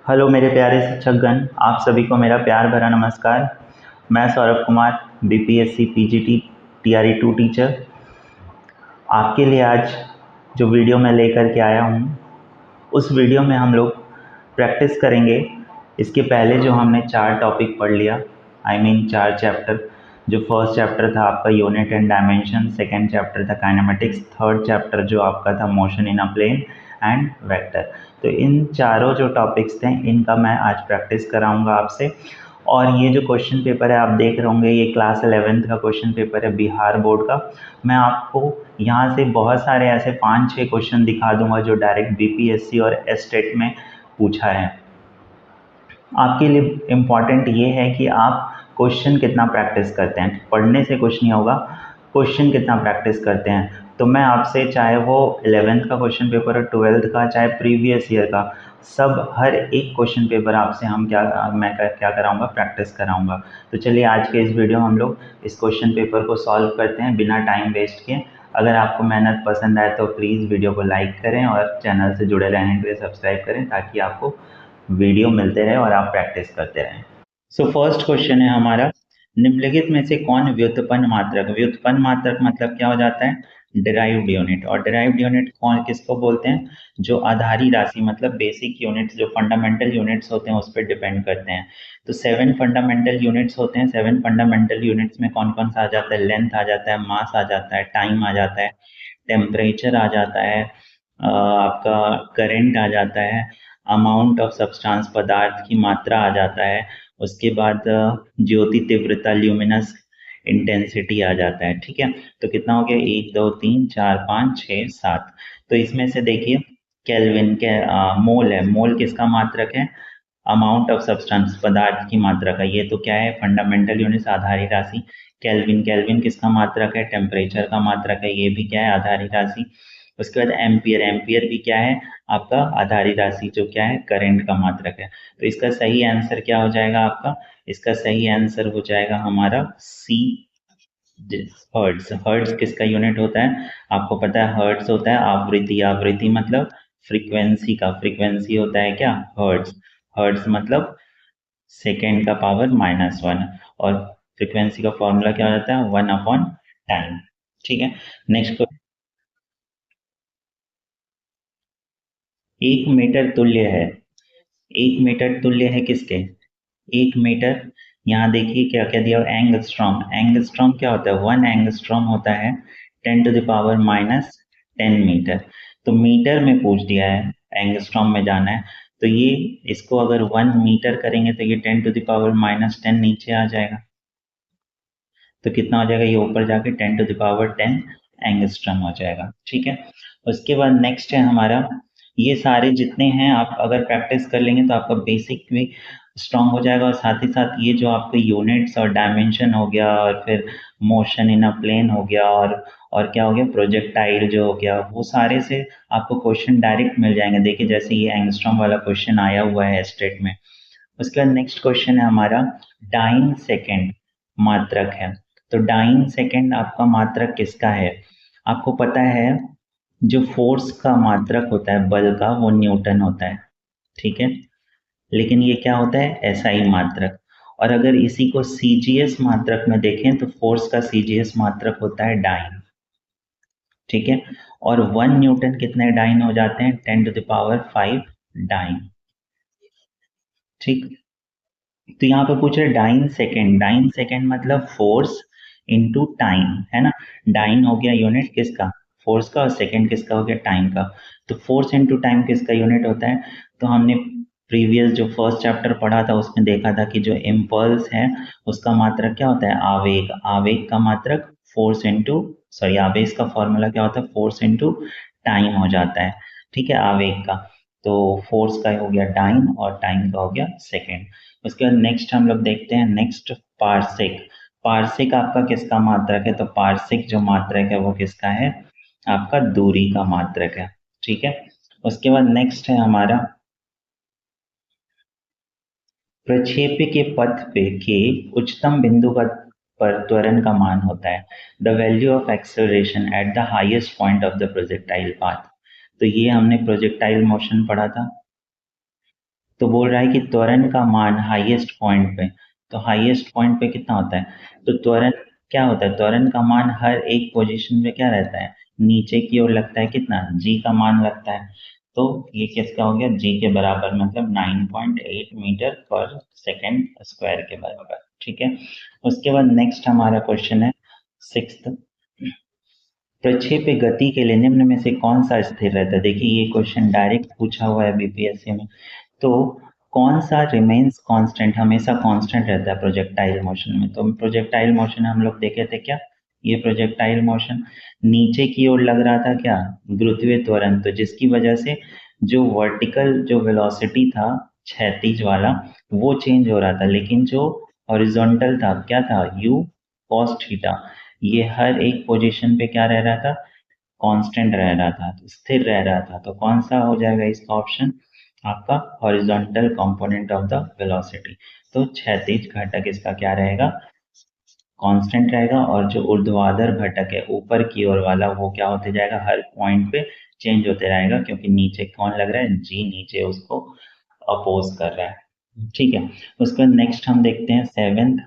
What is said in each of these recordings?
Hello मेरे प्यारे शिक्षकगण, आप सभी को मेरा प्यार भरा नमस्कार। मैं Saurabh Kumar, BPSC PGT TRE 2 teacher, आपके लिए आज जो वीडियो मैं लेकर के आया हूँ, उस वीडियो में हम लोग प्रैक्टिस करेंगे। इसके पहले जो हमने 4 टॉपिक पढ़ लिया, चार चैप्टर। जो फर्स्ट चैप्टर था आपका unit and dimension, second chapter था काइनेमेटिक्स, थर्ड चैप्टर जो आपका था motion in a plane and vector. तो इन चारों जो टॉपिक्स थे इनका मैं आज प्रैक्टिस कराऊंगा आपसे। और ये जो क्वेश्चन पेपर है आप देख रहे होंगे, ये क्लास 11th का क्वेश्चन पेपर है बिहार बोर्ड का। मैं आपको यहाँ से बहुत सारे ऐसे 5-6 क्वेश्चन दिखा दूंगा जो डायरेक्ट बीपीएससी और एस्टेट में पूछा है। आपके लिए इम्पॉर्टेंट ये है कि आप क्वेश्चन कितना प्रैक्टिस करते हैं। पढ़ने से कुछ नहीं होगा, क्वेश्चन कितना प्रैक्टिस करते हैं। तो मैं आपसे, चाहे वो 11th का क्वेश्चन पेपर है, 12th का, चाहे प्रीवियस ईयर का, सब हर एक क्वेश्चन पेपर आपसे मैं क्या कराऊंगा, प्रैक्टिस कराऊंगा। तो चलिए आज के इस वीडियो में हम लोग इस क्वेश्चन पेपर को सॉल्व करते हैं बिना टाइम वेस्ट किए। अगर आपको मेहनत पसंद आए तो प्लीज़ वीडियो को लाइक करें और चैनल से जुड़े रहने के लिए सब्सक्राइब करें, ताकि आपको वीडियो मिलते रहे और आप प्रैक्टिस करते रहें। सो फर्स्ट क्वेश्चन है हमारा, निम्नलिखित में से कौन व्युत्पन्न मात्रक। व्युत्पन्न मात्रक मतलब क्या हो जाता है, डिराइव्ड यूनिट। और डिराइव्ड यूनिट कौन किसको बोलते हैं, जो आधारी राशि मतलब बेसिक यूनिट्स, जो फंडामेंटल यूनिट्स होते हैं उस पर डिपेंड करते हैं। तो 7 फंडामेंटल यूनिट्स होते हैं। 7 फंडामेंटल यूनिट्स में कौन कौन सा आ जाता है, लेंथ आ जाता है, मास आ जाता है, टाइम आ जाता है, टेम्परेचर आ जाता है, आपका करंट आ जाता है, अमाउंट ऑफ सब्सटेंस पदार्थ की मात्रा आ जाता है, उसके बाद ज्योति तीव्रता ल्यूमिनस इंटेंसिटी आ जाता है। ठीक है, तो कितना हो गया, 1 2 3 4 5 6 7। तो इसमें से देखिए केल्विन के मोल है, मोल किसका मात्रक है, अमाउंट ऑफ सब्सटेंस पदार्थ की मात्रा का। ये तो क्या है, फंडामेंटल यूनिट्स आधारी राशि। केल्विन, केल्विन किसका मात्रक है, टेम्परेचर का मात्रक है, ये भी क्या है, आधारी राशि। उसके बाद एम्पियर, एम्पियर भी क्या है, आपका आधारी राशि, जो क्या है, करंट का मात्रक है। तो इसका सही आंसर क्या हो जाएगा आपका, इसका सही आंसर हो जाएगा हमारा सी, हर्ट्ज। हर्ट्ज किसका यूनिट होता है, आपको पता है हर्ट्ज होता है आवृत्ति। आवृत्ति मतलब फ्रीक्वेंसी का, फ्रीक्वेंसी होता है क्या, हर्ट्ज। हर्ट्ज मतलब सेकेंड का पावर -1, और फ्रीक्वेंसी का फॉर्मूला क्या हो जाता है, 1/टाइम। ठीक है, नेक्स्ट। 1 मीटर तुल्य है, 1 मीटर तुल्य है किसके, 1 मीटर। यहाँ देखिए क्या क्या दिया, एंगस्ट्रॉम। एंगस्ट्रॉम क्या होता है, 1 एंगस्ट्रॉम होता है 10⁻⁻10 मीटर। तो मीटर में पूछ दिया है, एंगस्ट्रॉम में जाना है, तो ये इसको अगर 1 मीटर करेंगे तो ये 10⁻10 नीचे आ जाएगा। तो कितना हो जाएगा, ये ऊपर जाके 10⁻10 एंगस्ट्रॉम हो जाएगा। ठीक है, उसके बाद नेक्स्ट है हमारा, ये सारे जितने हैं आप अगर प्रैक्टिस कर लेंगे तो आपका बेसिक भी स्ट्रांग हो जाएगा। और साथ ही साथ ये जो आपके यूनिट्स और डायमेंशन हो गया, और फिर मोशन इन अ प्लेन हो गया, और क्या हो गया, प्रोजेक्टाइल जो हो गया, वो सारे से आपको क्वेश्चन डायरेक्ट मिल जाएंगे। देखिए जैसे ये एंगस्ट्रॉम वाला क्वेश्चन आया हुआ है स्टेट में। उसके बाद नेक्स्ट क्वेश्चन है हमारा, डाइन सेकेंड मात्रक है। तो डाइन सेकेंड आपका मात्रक किसका है, आपको पता है जो फोर्स का मात्रक होता है बल का, वो न्यूटन होता है। ठीक है, लेकिन ये क्या होता है, एसआई मात्रक। और अगर इसी को सीजीएस मात्रक में देखें तो फोर्स का सीजीएस मात्रक होता है डाइन। ठीक है, और 1 न्यूटन कितने डाइन हो जाते हैं, 10⁵ डाइन। ठीक, तो यहाँ पे पूछ रहे डाइन सेकेंड। डाइन सेकेंड मतलब फोर्स इनटू टाइम, है ना। डाइन हो गया यूनिट किसका, फोर्स का, और सेकेंड किसका हो गया, टाइम का। तो फोर्स इनटू टाइम किसका यूनिट होता है, तो हमने प्रीवियस जो फर्स्ट चैप्टर पढ़ा था उसमें देखा था कि जो इम्पल्स है उसका मात्रक क्या होता है, आवेग। आवेग का मात्रक फोर्स इंटू, सॉरी, आवेग का फॉर्मूला क्या होता है, फोर्स इंटू टाइम हो जाता है। ठीक है, आवेग का। तो फोर्स का हो गया डाइन और टाइम का हो गया सेकेंड। उसके बाद नेक्स्ट हम लोग देखते हैं, नेक्स्ट पार्सेक। पार्सेक आपका किसका मात्रक है, तो पार्सेक जो मात्रक है वो किसका है, आपका दूरी का मात्रक है। ठीक है, उसके बाद नेक्स्ट है हमारा, प्रक्षेप्य के पथ पे के उच्चतम बिंदु पर त्वरण का मान होता है, the value of acceleration at the highest point of the projectile path. तो ये हमने प्रोजेक्टाइल मोशन पढ़ा था। तो बोल रहा है कि त्वरण का मान हाईएस्ट पॉइंट पे, तो हाईएस्ट पॉइंट पे कितना होता है, तो त्वरण क्या होता है, त्वरण का मान हर एक पोजीशन में क्या रहता है, नीचे की ओर लगता है, कितना जी का मान लगता है। तो ये किसका हो गया, जी के बराबर, मतलब 9.8 मीटर पर सेकेंड स्क्वायर के बराबर। ठीक है, उसके बाद नेक्स्ट हमारा क्वेश्चन है सिक्स्थ, प्रक्षेप्य गति के लिए निम्न में से कौन सा स्थिर रहता है। देखिए ये क्वेश्चन डायरेक्ट पूछा हुआ है बीपीएससी में। तो कौन सा रिमेन्स कांस्टेंट, हमेशा कांस्टेंट रहता है प्रोजेक्टाइल मोशन में। तो प्रोजेक्टाइल मोशन हम लोग देखे थे क्या, ये प्रोजेक्टाइल मोशन नीचे की ओर लग रहा था क्या, गुरुत्वीय त्वरण, तो जिसकी वजह से जो वर्टिकल जो वेलोसिटी था क्षैतिज वाला वो चेंज हो रहा था, लेकिन जो हॉरिजॉन्टल था क्या था, यू कॉस थीटा, ये हर एक पोजीशन पे क्या रह रहा था, कांस्टेंट रह रहा था, स्थिर रह रहा था। तो कौन सा हो जाएगा इसका ऑप्शन आपका, horizontal component of the velocity. तो क्षैतिज घटक इसका क्या रहेगा, कांस्टेंट रहेगा, और जो ऊर्ध्वाधर घटक है ऊपर की ओर वाला वो क्या होते जाएगा, हर पॉइंट पे चेंज होते रहेगा, क्योंकि नीचे कौन लग रहा है, जी नीचे उसको अपोज कर रहा है। ठीक है, उसका नेक्स्ट हम देखते हैं सेवेंथ,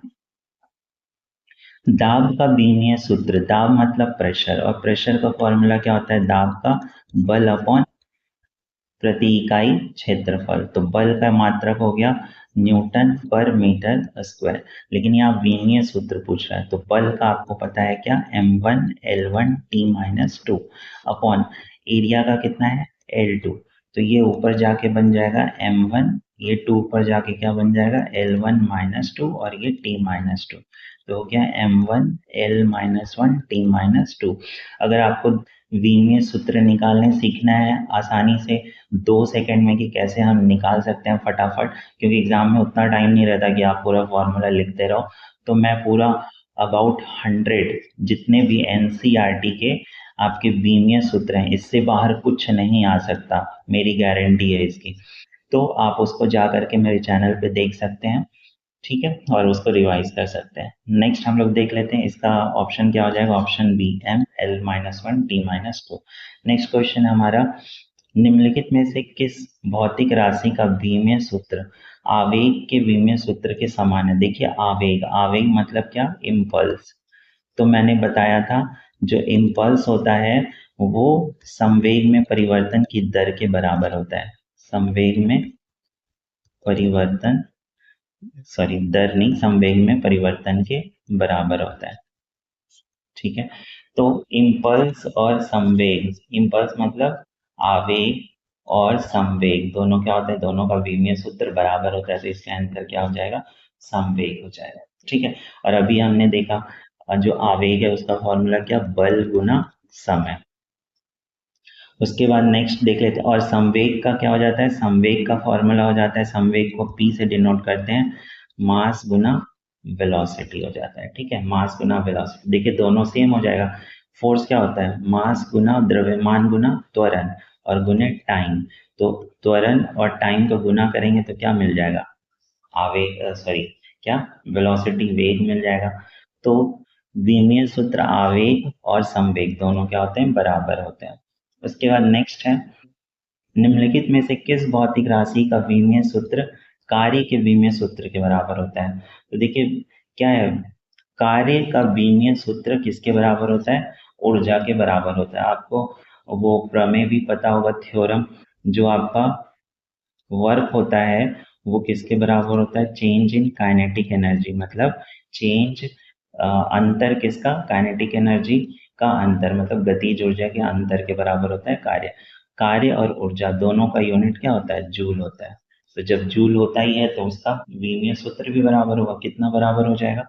दाब का बीमीय सूत्र, दाब मतलब प्रेशर, और प्रेशर का फॉर्मूला क्या होता है, दाब का बल अपॉन प्रति इकाई क्षेत्रफल। तो बल का मात्रक हो गया न्यूटन पर मीटर स्क्वायर, लेकिन यहाँ विमीय सूत्र पूछ रहा है, तो बल का आपको पता है क्या, m1L1T-2 अपॉन एरिया का कितना है L2, तो ये ऊपर जाके बन जाएगा m1, ये 2 ऊपर जाके क्या बन जाएगा L1-2, और ये T-2, तो हो गया m1L-1T-2। अगर आपको विमीय सूत्र निकालने सीखना है आसानी से 2 सेकंड में कि कैसे हम निकाल सकते हैं फटाफट, क्योंकि एग्जाम में उतना टाइम नहीं रहता कि आप पूरा फॉर्मूला लिखते रहो, तो मैं पूरा अबाउट 100 जितने भी एनसीईआरटी के आपके विमीय सूत्र हैं, इससे बाहर कुछ नहीं आ सकता, मेरी गारंटी है इसकी। तो आप उसको जा करके मेरे चैनल पे देख सकते हैं, ठीक है, और उसको रिवाइज कर सकते हैं। नेक्स्ट हम लोग देख लेते हैं इसका ऑप्शन क्या हो जाएगा, option B M L-1T-2। Next question हमारा, निम्नलिखित में से किस भौतिक राशि का विमीय सूत्र आवेग के विमीय सूत्र के समान है। देखिए आवेग, आवेग मतलब क्या, इम्पल्स, तो मैंने बताया था जो इम्पल्स होता है वो संवेग में परिवर्तन की दर के बराबर होता है, संवेग में परिवर्तन, सॉरी दर नहीं, संवेग में परिवर्तन के बराबर होता है। ठीक है, तो इम्पल्स और संवेग, इम्पल्स मतलब आवेग और संवेग दोनों क्या होता है, दोनों का विमीय सूत्र बराबर होता है, तो इसका आंसर क्या हो जाएगा, संवेग हो जाएगा। ठीक है, और अभी हमने देखा जो आवेग है उसका फॉर्मूला क्या, बल गुना समय। उसके बाद नेक्स्ट देख लेते हैं, और संवेग का क्या हो जाता है, संवेग का फॉर्मूला हो जाता है, संवेग को p से डिनोट करते हैं, मास गुना वेलोसिटी हो जाता है। ठीक है, मास गुना वेलोसिटी, देखिए दोनों सेम हो जाएगा। फोर्स क्या होता है, मास गुना द्रव्यमान गुना त्वरण और गुने टाइम, तो त्वरण और टाइम को गुना करेंगे तो क्या मिल जाएगा, आवेग, सॉरी क्या, वेलोसिटी, वेग मिल जाएगा। तो विमीय सूत्र आवेग और संवेग दोनों क्या होते हैं, बराबर होते हैं। उसके बाद नेक्स्ट है, निम्नलिखित में से किस भौतिक राशि का विमीय सूत्र कार्य के विमीय सूत्र के बराबर होता है। तो देखिए क्या है, कार्य का विमीय सूत्र किसके बराबर होता है, ऊर्जा के बराबर होता है। आपको वो प्रमेय भी पता होगा, थ्योरम, जो आपका वर्क होता है वो किसके बराबर होता है, चेंज इन काइनेटिक एनर्जी, मतलब चेंज, अंतर किसका, काइनेटिक एनर्जी का अंतर, मतलब गतिज ऊर्जा के अंतर के बराबर होता है कार्य। कार्य और ऊर्जा दोनों का यूनिट क्या होता है, जूल होता है। तो जब जूल होता ही है तो उसका विमीय सूत्र भी बराबर होगा, कितना बराबर हो जाएगा,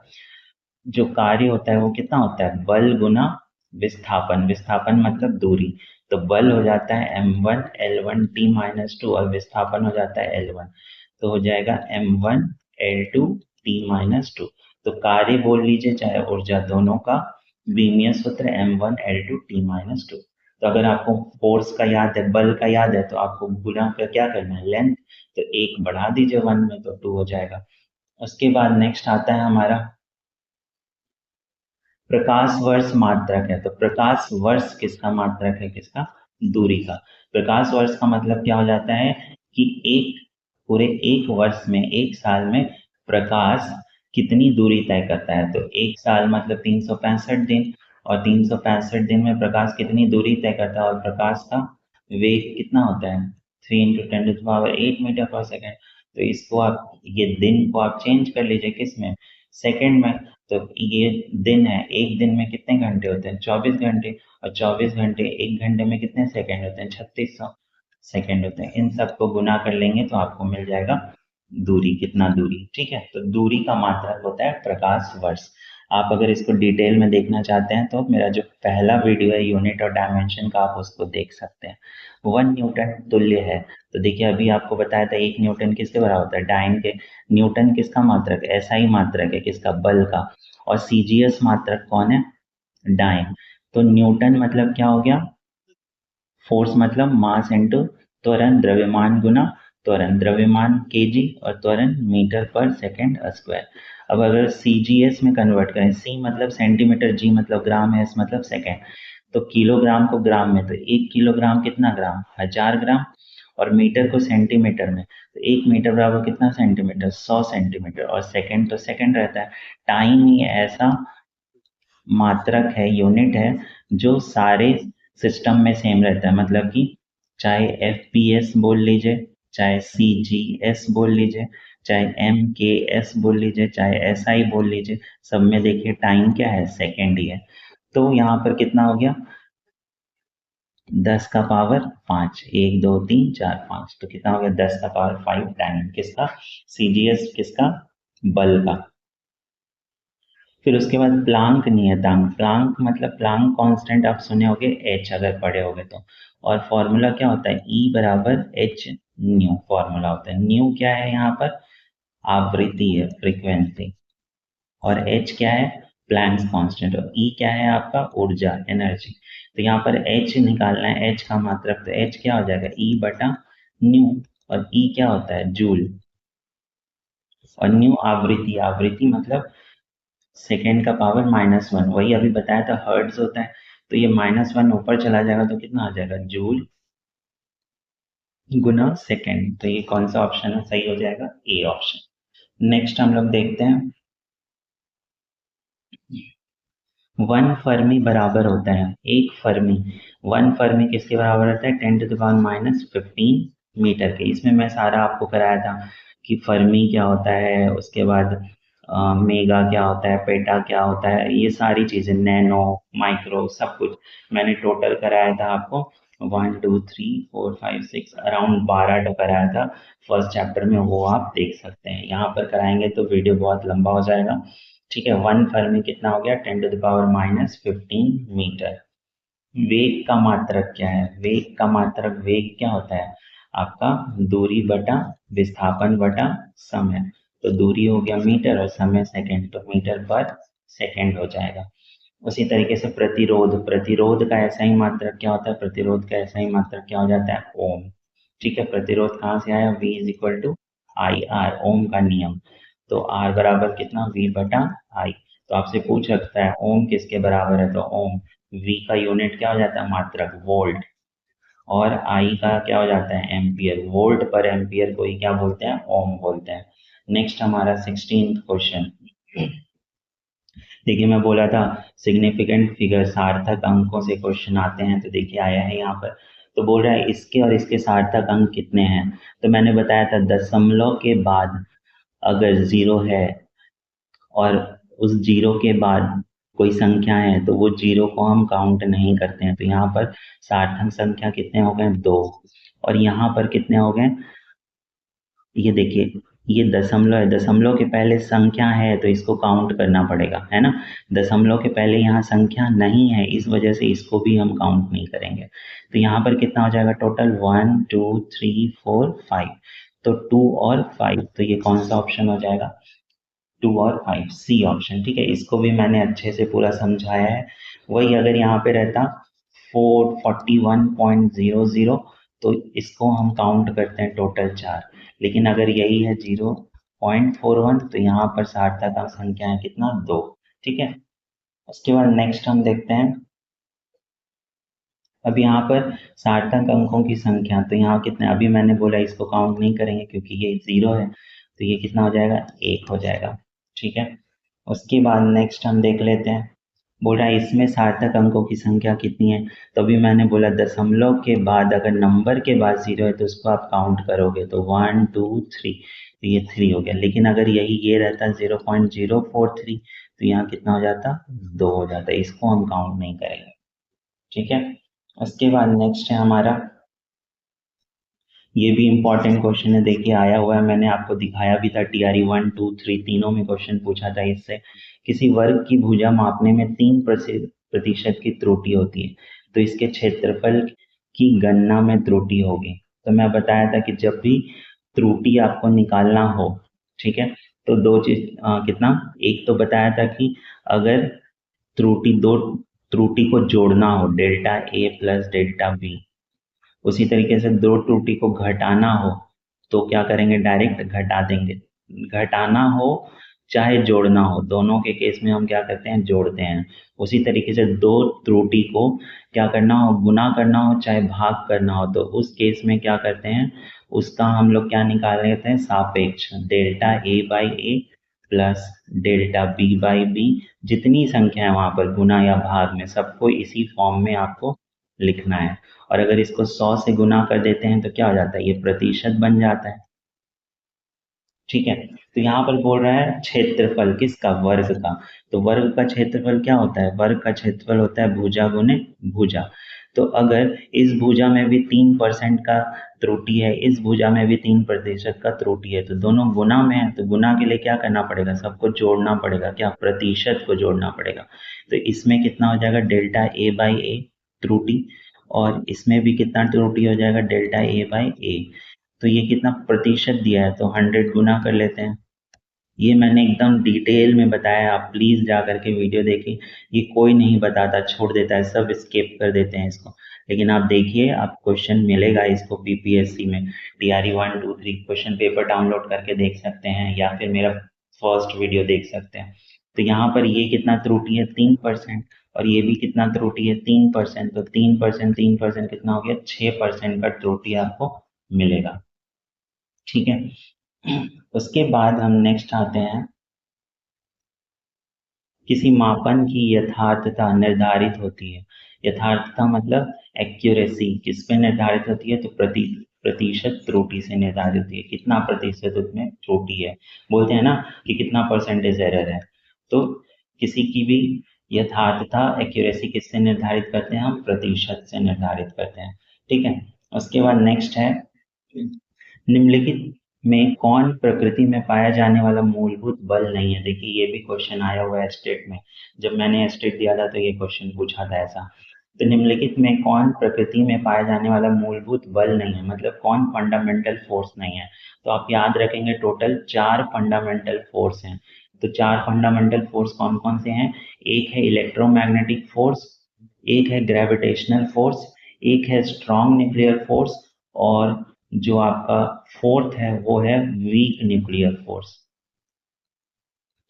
जो कार्य होता है वो कितना होता है, बल गुना विस्थापन, विस्थापन मतलब दूरी, तो बल हो जाता है M1L1T-2 और विस्थापन हो जाता है L1, तो हो जाएगा M1L2T-2। तो कार्य बोल लीजिए चाहे ऊर्जा, दोनों का विमीय सूत्र M1L2T-2। तो अगर आपको फोर्स का याद है, बल का याद है, तो आपको गुना का क्या करना है, लेंथ, तो एक बढ़ा दीजिए 1 में तो 2 हो जाएगा। उसके बाद नेक्स्ट आता है हमारा प्रकाश वर्ष मात्रक है, तो प्रकाश वर्ष किसका मात्रक है, किसका, दूरी का। प्रकाश वर्ष का मतलब क्या हो जाता है कि एक पूरे एक वर्ष में, एक साल में प्रकाश कितनी दूरी तय करता है। तो एक साल मतलब 365 दिन, और 365 दिन में प्रकाश कितनी दूरी तय करता है, और प्रकाश का वेग कितना होता है, 3 × 10⁸ मीटर पर सेकेंड। तो इसको आप, ये दिन को आप चेंज कर लीजिए किस में, सेकेंड में। तो ये दिन है, एक दिन में कितने घंटे होते हैं, 24 घंटे, और 24 घंटे, एक घंटे में कितने सेकेंड होते हैं, 3600 सेकेंड होते हैं। इन सबको गुना कर लेंगे तो आपको मिल जाएगा दूरी, कितना दूरी। ठीक है, तो दूरी का मात्रक होता है प्रकाश वर्ष। आप अगर इसको डिटेल में देखना चाहते हैं तो मेरा जो पहला वीडियो है यूनिट और डायमेंशन का, आप उसको देख सकते हैं। 1 न्यूटन तुल्य है। तो देखिए अभी आपको बताया था 1 न्यूटन किसके बराबर होता है, डाइन के। न्यूटन किसका मात्रक है, एसआई मात्रक है, किसका, बल का। और सीजीएस मात्रक कौन है, डाइन। तो न्यूटन मतलब क्या हो गया, फोर्स मतलब मास इंटू त्वरण, द्रव्यमान गुना त्वरण, द्रव्यमान केजी और त्वरण मीटर पर सेकेंड स्क्वायर। अब अगर सीजीएस में कन्वर्ट करें, सी मतलब सेंटीमीटर, जी मतलब ग्राम, एस मतलब सेकेंड, तो किलोग्राम को ग्राम में, तो 1 किलोग्राम कितना ग्राम, 1000 ग्राम। और मीटर को सेंटीमीटर में, तो 1 मीटर बराबर कितना सेंटीमीटर, 100 सेंटीमीटर। और सेकेंड तो सेकेंड रहता है। टाइम ही ऐसा मात्रक है, यूनिट है, जो सारे सिस्टम में सेम रहता है। मतलब कि चाहे एफपीएस बोल लीजिए, चाहे सीजीएस बोल लीजिए, चाहे एमकेएस बोल लीजिए, चाहे एसआई बोल लीजिए, सब में देखिए टाइम क्या है, सेकेंड ही है। तो यहाँ पर कितना हो गया, 10⁵ 1 2 3 4 5, तो कितना हो गया, 10⁵ टाइम किसका, सीजीएस किसका, बल का। फिर उसके बाद प्लांक नियतांक, प्लांक मतलब प्लांक कांस्टेंट आप सुने होंगे, एच अगर पढ़े होंगे तो। और फॉर्मूला क्या होता है, ई बराबर एच न्यू फॉर्मूला होता है। न्यू क्या है यहाँ पर, आवृत्ति है, फ्रीक्वेंसी। और एच क्या है, प्लैंक्स कांस्टेंट। और ई क्या है आपका, ऊर्जा, एनर्जी। तो यहाँ पर एच निकालना है, एच का मात्रक, तो एच क्या हो जाएगा, ई बटा न्यू। और ई क्या होता है, जूल। और न्यू आवृत्ति, आवृत्ति मतलब सेकेंड का पावर -1, वही अभी बताया था हर्ट्ज होता है। तो ये -1 ऊपर चला जाएगा तो कितना आ जाएगा, जूल गुना सेकेंड। तो ये कौन सा ऑप्शन है, सही हो जाएगा ए ऑप्शन। नेक्स्ट हम लोग देखते हैं, 1 फर्मी बराबर होता है, 1 फर्मी। 1 फर्मी किसके बराबर होता है, 10⁻⁻15 मीटर के। इसमें मैं सारा आपको कराया था कि फर्मी क्या होता है, उसके बाद मेगा क्या होता है, पेटा क्या होता है, ये सारी चीजें, नैनो, माइक्रो, सब कुछ मैंने टोटल कराया था आपको। 1 2 3 4 5 6 अराउंड 12 कराया था फर्स्ट चैप्टर में, वो आप देख सकते हैं। यहाँ पर कराएंगे तो वीडियो बहुत लंबा हो जाएगा। ठीक है, 1 फर्मी कितना हो गया, 10⁻⁻15 मीटर। वेग का मात्रक क्या है, वेग का मात्रक, वेग क्या होता है आपका, दूरी बटा विस्थापन बटा समय। तो दूरी हो गया मीटर और समय सेकंड, तो मीटर पर सेकंड हो जाएगा। उसी तरीके से प्रतिरोध, प्रतिरोध का ऐसा ही मात्रक क्या होता है, प्रतिरोध का ऐसा ही मात्रक क्या हो जाता है, ओम। ठीक है, प्रतिरोध कहाँ से आया, V is equal to I R, ohm का नियम। तो R बराबर कितना, V बटा आई। तो आपसे पूछ सकता है ओम किसके बराबर है, तो ओम, V का यूनिट क्या हो जाता है, मात्रक, वोल्ट। और आई का क्या हो जाता है, एम्पियर। वोल्ट पर एम्पियर को ही क्या बोलते हैं, ओम बोलते हैं। नेक्स्ट हमारा 16th क्वेश्चन। देखिए मैं बोला था सिग्निफिकेंट फिगर, सार्थक अंकों से क्वेश्चन आते हैं, तो देखिए आया है यहाँ पर। तो बोल रहा है इसके और इसके सार्थक अंक कितने हैं। तो मैंने बताया था दशमलव के बाद अगर 0 है और उस 0 के बाद कोई संख्या है, तो वो 0 को हम काउंट नहीं करते हैं। तो यहाँ पर सार्थक संख्या कितने हो गए, 2। और यहाँ पर कितने हो गए, ये देखिए, ये दशमलव है, दशमलव के पहले संख्या है तो इसको काउंट करना पड़ेगा, है ना। दशमलव के पहले यहाँ संख्या नहीं है, इस वजह से इसको भी हम काउंट नहीं करेंगे। तो यहाँ पर कितना हो जाएगा टोटल, 1 2 3 4 5। तो 2 और 5, तो ये कौन सा ऑप्शन हो जाएगा, 2 और 5, सी ऑप्शन। ठीक है, इसको भी मैंने अच्छे से पूरा समझाया है। वही अगर यहाँ पे रहता 441.00, तो इसको हम काउंट करते हैं टोटल 4। लेकिन अगर यही है 0.41, तो यहाँ पर सार्थक संख्या है कितना, 2। ठीक है, उसके बाद नेक्स्ट हम देखते हैं अब यहाँ पर सार्थक अंकों की संख्या, तो यहाँ कितने, अभी मैंने बोला इसको काउंट नहीं करेंगे क्योंकि ये 0 है, तो ये कितना हो जाएगा, 1 हो जाएगा। ठीक है, उसके बाद नेक्स्ट हम देख लेते हैं। बोल रहा है इसमें सार्थक अंकों की संख्या कितनी है, तो अभी मैंने बोला दशमलव के बाद अगर नंबर के बाद 0 है तो उसको आप काउंट करोगे तो 1 2 3, तो ये 3 हो गया। लेकिन अगर यही ये रहता 0.043 तो यहाँ कितना हो जाता, 2 हो जाता, इसको हम काउंट नहीं करेंगे। ठीक है, उसके बाद नेक्स्ट है हमारा, ये भी इम्पोर्टेंट क्वेश्चन है, देखिए आया हुआ है, मैंने आपको दिखाया भी था, टीआरई 1 2 3 तीनों में क्वेश्चन पूछा था इससे। किसी वर्ग की भुजा मापने में 3% की त्रुटि होती है, तो इसके क्षेत्रफल की गणना में त्रुटि होगी। तो मैं बताया था कि जब भी त्रुटि आपको निकालना हो, ठीक है, तो दो चीज, कितना, एक तो बताया था कि अगर दो त्रुटि को जोड़ना हो, delta A plus delta B, उसी तरीके से दो त्रुटि को घटाना हो तो क्या करेंगे, डायरेक्ट घटा देंगे। घटाना हो चाहे जोड़ना हो, दोनों के केस में हम क्या करते हैं, जोड़ते हैं। उसी तरीके से दो त्रुटि को क्या करना हो, गुना करना हो चाहे भाग करना हो, तो उस केस में क्या करते हैं, उसका हम लोग क्या निकाल लेते हैं, सापेक्ष, delta A by A plus delta B by B, जितनी संख्या है वहां पर गुना या भाग में सबको इसी फॉर्म में आपको लिखना है। और अगर इसको 100 से गुना कर देते हैं तो क्या हो जाता है, ये प्रतिशत बन जाता है। ठीक है, तो यहाँ पर बोल रहा है क्षेत्रफल किसका, वर्ग का। तो वर्ग का क्षेत्रफल क्या होता है, वर्ग का क्षेत्रफल होता है भुजा गुने भुजा। तो अगर इस भुजा में भी 3% का त्रुटि है, इस भुजा में भी 3% का त्रुटि है, तो दोनों गुना में है, तो गुना के लिए क्या करना पड़ेगा, सबको जोड़ना पड़ेगा, क्या, प्रतिशत को जोड़ना पड़ेगा। तो इसमें कितना हो जाएगा, डेल्टा ए बाई ए त्रुटि, और इसमें भी कितना त्रुटि हो जाएगा, डेल्टा ए बाई ए। तो ये कितना प्रतिशत दिया है, तो 100 गुना कर लेते हैं। ये मैंने एकदम डिटेल में बताया, आप प्लीज जा करके वीडियो देखिए, ये कोई नहीं बताता, छोड़ देता है, सब स्किप कर देते हैं इसको। लेकिन आप देखिए, आप क्वेश्चन मिलेगा इसको बीपीएससी में, टीआरई 1 2 3 क्वेश्चन पेपर डाउनलोड करके देख सकते हैं, या फिर मेरा फर्स्ट वीडियो देख सकते हैं। तो यहाँ पर ये कितना त्रुटि है, 3%, और ये भी कितना त्रुटि है, 3%, तो 3% कितना हो गया, 6% का त्रुटि आपको मिलेगा। ठीक है, उसके बाद हम नेक्स्ट आते हैं, किसी मापन की यथार्थता निर्धारित होती है। यथार्थता मतलब एक्यूरेसी, किस पे निर्धारित होती है, तो प्रतिशत त्रुटि से निर्धारित होती है, कितना प्रतिशत उसमें त्रुटि है। बोलते हैं ना कि कितना परसेंटेज एरर है, तो किसी की भी यथार्थता एक्यूरेसी किससे निर्धारित करते हैं, हम प्रतिशत से निर्धारित करते हैं। ठीक है, उसके बाद नेक्स्ट है, निम्नलिखित में कौन प्रकृति में पाया जाने वाला मूलभूत बल नहीं है। देखिए ये भी क्वेश्चन आया हुआ है स्टेट में, जब मैंने स्टेट दिया था तो ये क्वेश्चन पूछा था ऐसा। तो निम्नलिखित में कौन प्रकृति में पाया जाने वाला मूलभूत बल नहीं है, मतलब कौन फंडामेंटल फोर्स नहीं है। तो आप याद रखेंगे टोटल 4 फंडामेंटल फोर्स हैं। तो 4 फंडामेंटल फोर्स कौन कौन से हैं, एक है इलेक्ट्रोमैग्नेटिक फोर्स, एक है ग्रेविटेशनल फोर्स, एक है स्ट्रॉन्ग न्यूक्लियर फोर्स, और जो आपका फोर्थ है वो है वीक न्यूक्लियर फोर्स।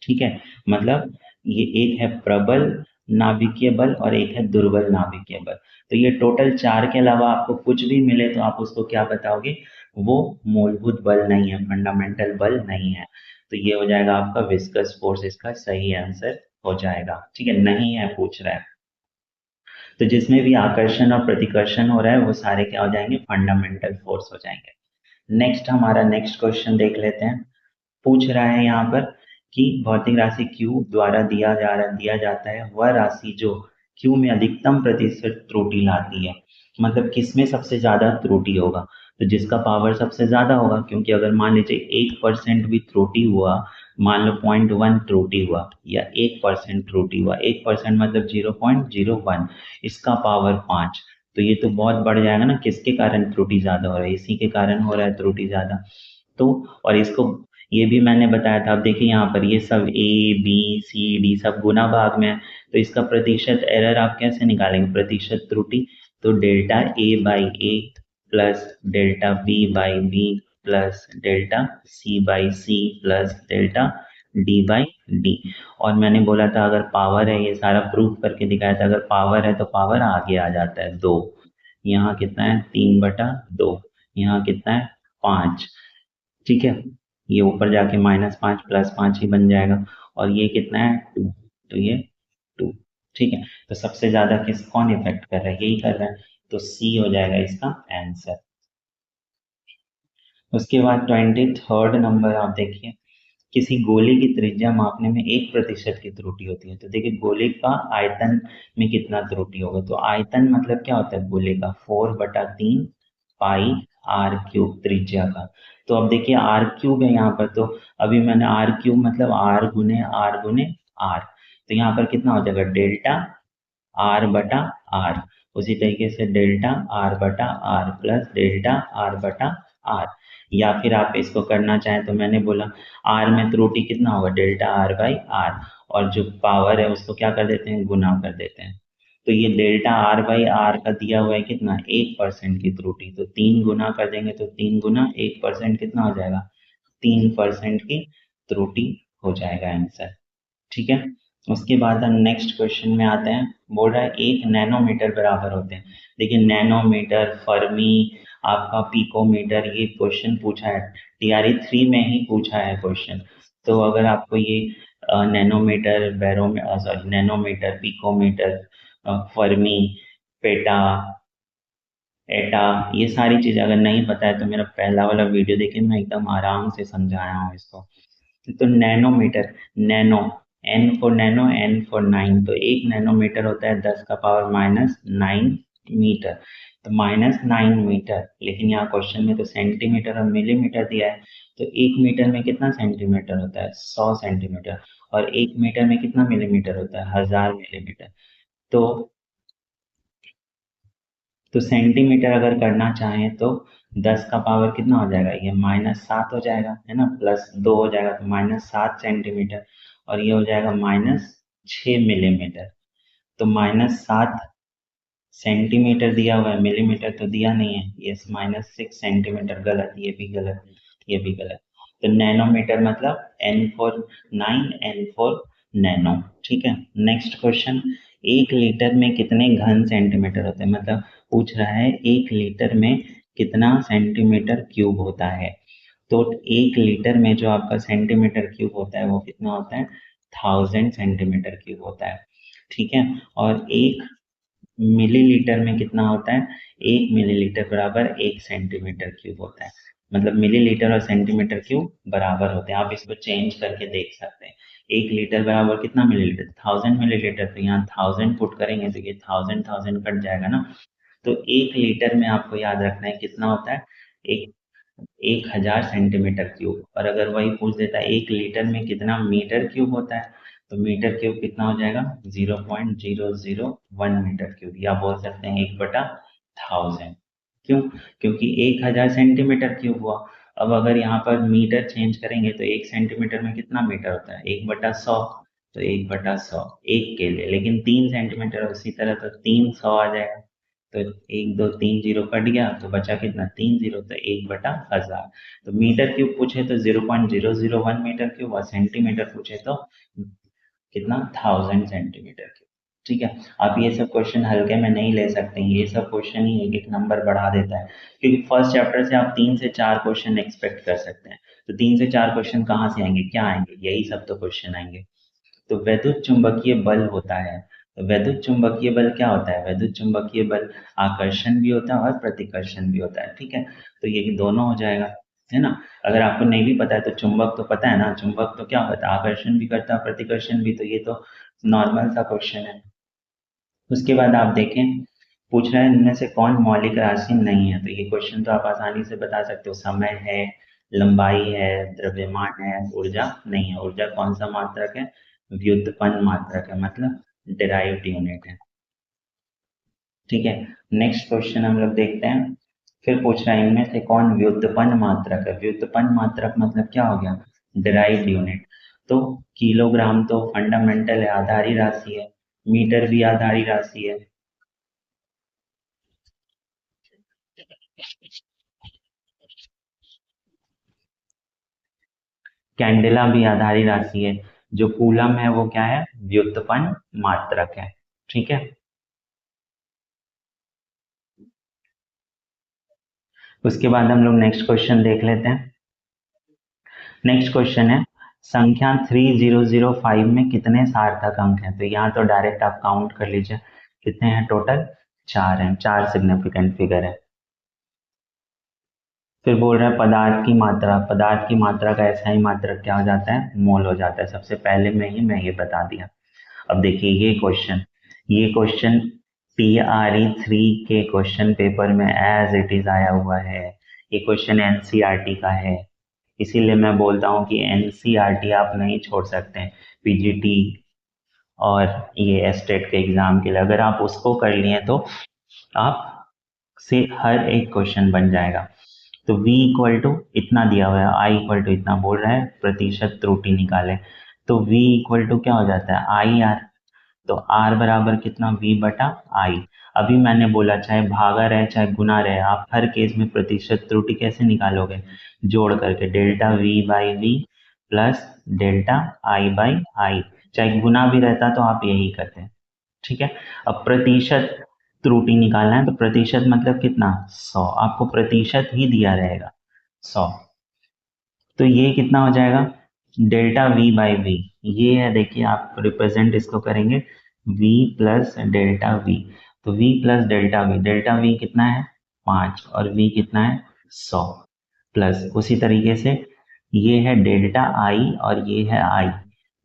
ठीक है, मतलब ये एक है प्रबल नाभिकीय बल और एक है दुर्बल नाभिकीय बल। तो ये टोटल 4 के अलावा आपको कुछ भी मिले तो आप उसको क्या बताओगे, वो मूलभूत बल नहीं है, फंडामेंटल बल नहीं है। तो ये हो जाएगा आपका विस्कस फोर्स, इसका सही आंसर हो जाएगा। ठीक है, नहीं है पूछ रहा है, तो जिसमें भी आकर्षण और प्रतिकर्षण हो रहा है वो सारे क्या हो जाएंगे, फंडामेंटल फोर्स हो जाएंगे। नेक्स्ट हमारा नेक्स्ट क्वेश्चन देख लेते हैं। पूछ रहा है यहाँ पर कि भौतिक राशि Q द्वारा दिया जाता है वह राशि जो Q में अधिकतम प्रतिशत त्रुटि लाती है, मतलब किसमें सबसे ज्यादा त्रुटि होगा, तो जिसका पावर सबसे ज्यादा होगा। क्योंकि अगर मान लीजिए 1% भी त्रुटि हुआ, मान लो 0.1 त्रुटि हुआ या 1% त्रुटि हुआ, 1% मतलब 0.01, इसका पावर 5, तो ये तो बहुत बढ़ जाएगा ना। किसके कारण त्रुटि ज्यादा हो रहा है, इसी के कारण हो रहा है त्रुटि ज्यादा। तो और इसको ये भी मैंने बताया था, अब देखिए यहाँ पर ये सब ए बी सी डी सब गुना भाग में है, तो इसका प्रतिशत एरर आप कैसे निकालेंगे, प्रतिशत त्रुटि, तो delta A by A plus delta B by B plus delta C by C plus delta D by D. और मैंने बोला था अगर पावर है, ये सारा प्रूफ करके दिखाया था, अगर पावर है तो पावर आगे आ जाता है 2, यहाँ कितना है 3/2, यहाँ कितना है 5। ठीक है, ये ऊपर जाके -5 +5 ही बन जाएगा, और ये कितना है 2, तो ये 2। ठीक है, तो सबसे ज्यादा कौन इफेक्ट कर रहा है, यही कर रहा है, तो सी हो जाएगा इसका आंसर। उसके बाद 23rd नंबर आप देखिए, किसी गोले की त्रिज्या मापने में 1% की त्रुटि होती है। तो देखिए गोले का आयतन में कितना त्रुटि होगा, तो आयतन मतलब क्या होता है गोले का, 4/3 पाई आर क्यूब त्रिज्या का। तो अब देखिए आर क्यूब है यहाँ पर, तो अभी मैंने आर क्यूब मतलब आर गुने आर, तो यहाँ पर कितना हो जाएगा डेल्टा r/r। उसी तरीके से delta r/r plus delta r/r, या फिर आप इसको करना चाहें तो मैंने बोला r में त्रुटि कितना होगा डेल्टा r/r, और जो पावर है उसको क्या कर देते हैं गुना कर देते हैं। तो ये डेल्टा r/r का दिया हुआ है कितना 1% की त्रुटि, तो 3 गुना कर देंगे तो 3 गुना 1% कितना हो जाएगा 3% की त्रुटि हो जाएगा आंसर। ठीक है, उसके बाद हम नेक्स्ट क्वेश्चन में आते हैं। बोल रहा है 1 नैनोमीटर बराबर होते हैं। देखिए नैनोमीटर, फर्मी, आपका पिकोमीटर, ये क्वेश्चन पूछा है टीआरई 3 में ही पूछा है क्वेश्चन। तो अगर आपको ये nanometre, sorry nanometre, picometre, fermi, peta, atto, ये सारी चीजें अगर नहीं पता है तो मेरा पहला वाला वीडियो देखिए, मैं एकदम आराम से समझाया हूँ इसको। तो nanometre, nano, N for nano, N for 9, तो 1 नैनोमीटर होता है 10⁻⁹ मीटर, तो -9 मीटर। लेकिन यहाँ क्वेश्चन में तो सेंटीमीटर और मिलीमीटर दिया है, तो 1 मीटर में कितना सेंटीमीटर होता है 100 सेंटीमीटर, और 1 मीटर में कितना मिलीमीटर होता है 1000 मिलीमीटर। तो सेंटीमीटर अगर करना चाहें तो 10 का पावर कितना हो जाएगा, ये -7 हो जाएगा, है ना, +2 हो जाएगा, तो -7 सेंटीमीटर, और ये हो जाएगा -6 मिलीमीटर। तो -7 सेंटीमीटर दिया हुआ है, मिलीमीटर तो दिया नहीं है, ये -6 सेंटीमीटर, गलत, ये भी गलत, ये भी गलत। तो नैनोमीटर मतलब N for 9, N for nano. ठीक है, नेक्स्ट क्वेश्चन, 1 लीटर में कितने घन सेंटीमीटर होते हैं, मतलब पूछ रहा है 1 लीटर में कितना सेंटीमीटर क्यूब होता है। तो 1 लीटर में जो आपका सेंटीमीटर क्यूब होता है वो कितना होता है 1000 सेंटीमीटर क्यूब होता है। ठीक है, और 1 मिलीलीटर में कितना होता है, 1 मिलीलीटर बराबर 1 सेंटीमीटर क्यूब होता है। मतलब मिलीलीटर और सेंटीमीटर क्यूब बराबर होते हैं, आप इसको चेंज करके देख सकते हैं। 1 लीटर बराबर कितना मिलीलीटर 1000 मिलीलीटर, तो यहाँ 1000 पुट करेंगे तो ये 1000 कट जाएगा ना। तो 1 लीटर में आपको याद रखना है कितना होता है, एक 1000 सेंटीमीटर क्यूब। और अगर वही पूछ देता है 1 लीटर में कितना मीटर क्यूब होता है, तो मीटर क्यूब कितना हो जाएगा 0.001 मीटर क्यूब, या बोल सकते हैं 1/1000। क्यों, क्योंकि 1000 सेंटीमीटर क्यूब हुआ। अब अगर यहाँ पर मीटर चेंज करेंगे तो 1 सेंटीमीटर में कितना मीटर होता है 1/100, तो 1/100 एक के लिए, लेकिन 3 सेंटीमीटर उसी तरह तो 300 आ जाएगा। तो 1 2 3 0 कट गया, तो बचा कितना 3 0, तो 1/1000। तो मीटर क्यूब पूछे तो 0.001 मीटर क्यूब, और सेंटीमीटर पूछे तो कितना 1000 सेंटीमीटर क्यूब। ठीक है, आप ये सब क्वेश्चन हल्के में नहीं ले सकते, ये सब क्वेश्चन ही एक एक नंबर बढ़ा देता है, क्योंकि फर्स्ट चैप्टर से आप 3 से 4 क्वेश्चन एक्सपेक्ट कर सकते हैं। तो 3 से 4 क्वेश्चन कहाँ से आएंगे, क्या आएंगे, यही सब तो क्वेश्चन आएंगे। तो वैद्युत चुंबकीय बल होता है, तो वैद्युत चुंबकीय बल क्या होता है, वैद्युत चुंबकीय बल आकर्षण भी होता है और प्रतिकर्षण भी होता है। ठीक है, तो ये दोनों हो जाएगा, है ना। अगर आपको नहीं भी पता है तो चुंबक तो पता है ना, चुंबक तो क्या होता है आकर्षण भी करता है प्रतिकर्षण भी, तो ये तो नॉर्मल सा क्वेश्चन है। उसके बाद आप देखें, पूछ रहा है इनमें से कौन मौलिक राशि नहीं है, तो ये क्वेश्चन तो आप आसानी से बता सकते हो, समय है, लंबाई है, द्रव्यमान है, ऊर्जा नहीं है। ऊर्जा कौन सा मात्रक है, व्युत्पन्न मात्रक है, मतलब डिराइव्ड यूनिट है। ठीक है, नेक्स्ट क्वेश्चन हम लोग देखते हैं। फिर पूछ रहा है इनमें से कौन व्युत्पन्न मात्रक है। व्युत्पन्न मात्रक मतलब क्या हो गया, डिराइव्ड यूनिट। तो किलोग्राम तो फंडामेंटल है, आधारी राशि है, मीटर भी आधारी राशि है, कैंडेला भी आधारी राशि है, जो कूलम है वो क्या है व्युत्पन्न मात्रक है। ठीक है, उसके बाद हम लोग नेक्स्ट क्वेश्चन देख लेते हैं। नेक्स्ट क्वेश्चन है संख्या 3005 में कितने सार्थक अंक हैं। तो यहाँ तो डायरेक्ट आप काउंट कर लीजिए कितने हैं टोटल, 4 हैं, 4 सिग्निफिकेंट फिगर है। फिर बोल रहा है पदार्थ की मात्रा, पदार्थ की मात्रा का ऐसा ही मात्रक क्या हो जाता है, मोल हो जाता है। सबसे पहले में ही मैं ये बता दिया। अब देखिए ये क्वेश्चन PRE 3 के क्वेश्चन पेपर में एज इट इज आया हुआ है। ये क्वेश्चन एनसीईआरटी का है, इसीलिए मैं बोलता हूँ कि एनसीईआरटी आप नहीं छोड़ सकते हैं पीजीटी और ये एस्टेट के एग्जाम के लिए। अगर आप उसको कर लिए तो आप से हर एक क्वेश्चन बन जाएगा। तो v इक्वल टू इतना दिया हुआ है, i इक्वल टू इतना बोल रहा है, प्रतिशत त्रुटि निकाले। तो v इक्वल टू क्या हो जाता है, आई आर। तो r बराबर कितना, v बटा i। अभी मैंने बोला चाहे भागा रहे चाहे गुना रहे, आप हर केस में प्रतिशत त्रुटि कैसे निकालोगे, जोड़ करके delta v by V plus delta i by I. चाहे गुना भी रहता तो आप यही करते हैं, ठीक है। अब प्रतिशत त्रुटि निकालना है, तो प्रतिशत मतलब कितना, 100। आपको प्रतिशत ही दिया रहेगा 100। तो ये कितना हो जाएगा, डेल्टा v बाई वी। ये है, देखिए आप रिप्रेजेंट इसको करेंगे v प्लस डेल्टा v। तो v प्लस डेल्टा v कितना है 5 और v कितना है 100। प्लस उसी तरीके से ये है डेल्टा i और ये है i।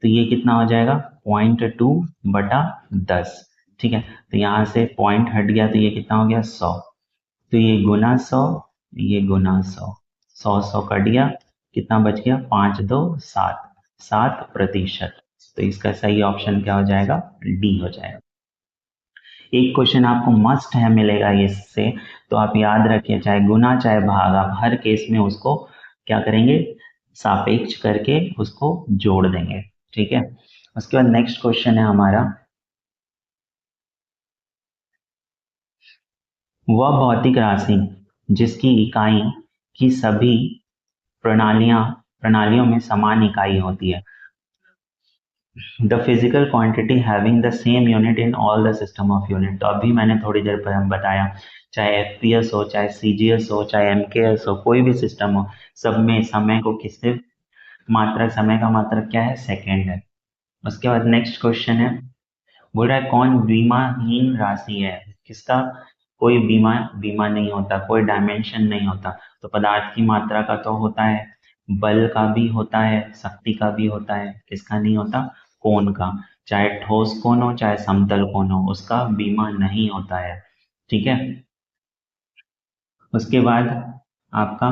तो ये कितना हो जाएगा 0.2 बटा 10, ठीक है। तो यहाँ से पॉइंट हट गया तो ये कितना हो गया 100। तो ये गुना 100, ये गुना 100, 100 कट गया, कितना बच गया, 5 2 7, 7%। तो इसका सही ऑप्शन क्या हो जाएगा, डी हो जाएगा। एक क्वेश्चन आपको मस्ट है मिलेगा इससे, तो आप याद रखिए चाहे गुना चाहे भाग, आप हर केस में उसको क्या करेंगे, सापेक्ष करके उसको जोड़ देंगे, ठीक है। उसके बाद नेक्स्ट क्वेश्चन है हमारा, वह भौतिक राशि जिसकी इकाई की सभी प्रणालियों में समान इकाई होती है। The physical quantity having the same unit in all the system of unit. तो अभी मैंने थोड़ी देर पहले बताया, चाहे एफपीएस हो, चाहे सीजीएस हो, चाहे एमकेएस हो, कोई भी सिस्टम हो, सब में समय को किससे मात्रक, समय का मात्रक क्या है, सेकेंड है। उसके बाद नेक्स्ट क्वेश्चन है, बोल रहा है कौन बीमाहीन राशि है, किसका कोई बीमा बीमा नहीं होता, कोई डायमेंशन नहीं होता। तो पदार्थ की मात्रा का तो होता है, बल का भी होता है, शक्ति का भी होता है, किसका नहीं होता, कोण का। चाहे ठोस कोण हो चाहे समतल कोण हो, उसका बीमा नहीं होता है, ठीक है। उसके बाद आपका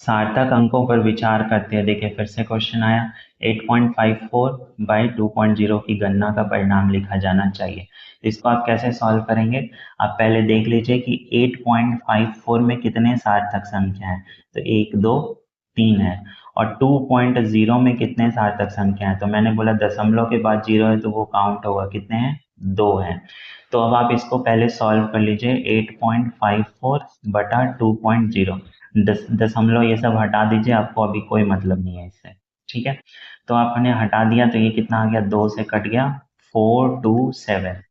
सार्थक अंकों पर विचार करते हैं। देखिए फिर से क्वेश्चन आया, 8.54 बाई 2.0 की गणना का परिणाम लिखा जाना चाहिए। इसको आप कैसे सॉल्व करेंगे, आप पहले देख लीजिए कि 8.54 में कितने सार्थक संख्या हैं। तो 1 2 3 है, और 2.0 में कितने सार्थक संख्या है। तो मैंने बोला दशमलव के बाद 0 है तो वो काउंट होगा, कितने हैं, 2 हैं। तो अब आप इसको पहले सॉल्व कर लीजिए, 8.54 बटा 2.0, दशमलव ये सब हटा दीजिए, आपको अभी कोई मतलब नहीं है इससे, ठीक है। तो आपने हटा दिया तो ये कितना आ गया, 2 से कट गया 427,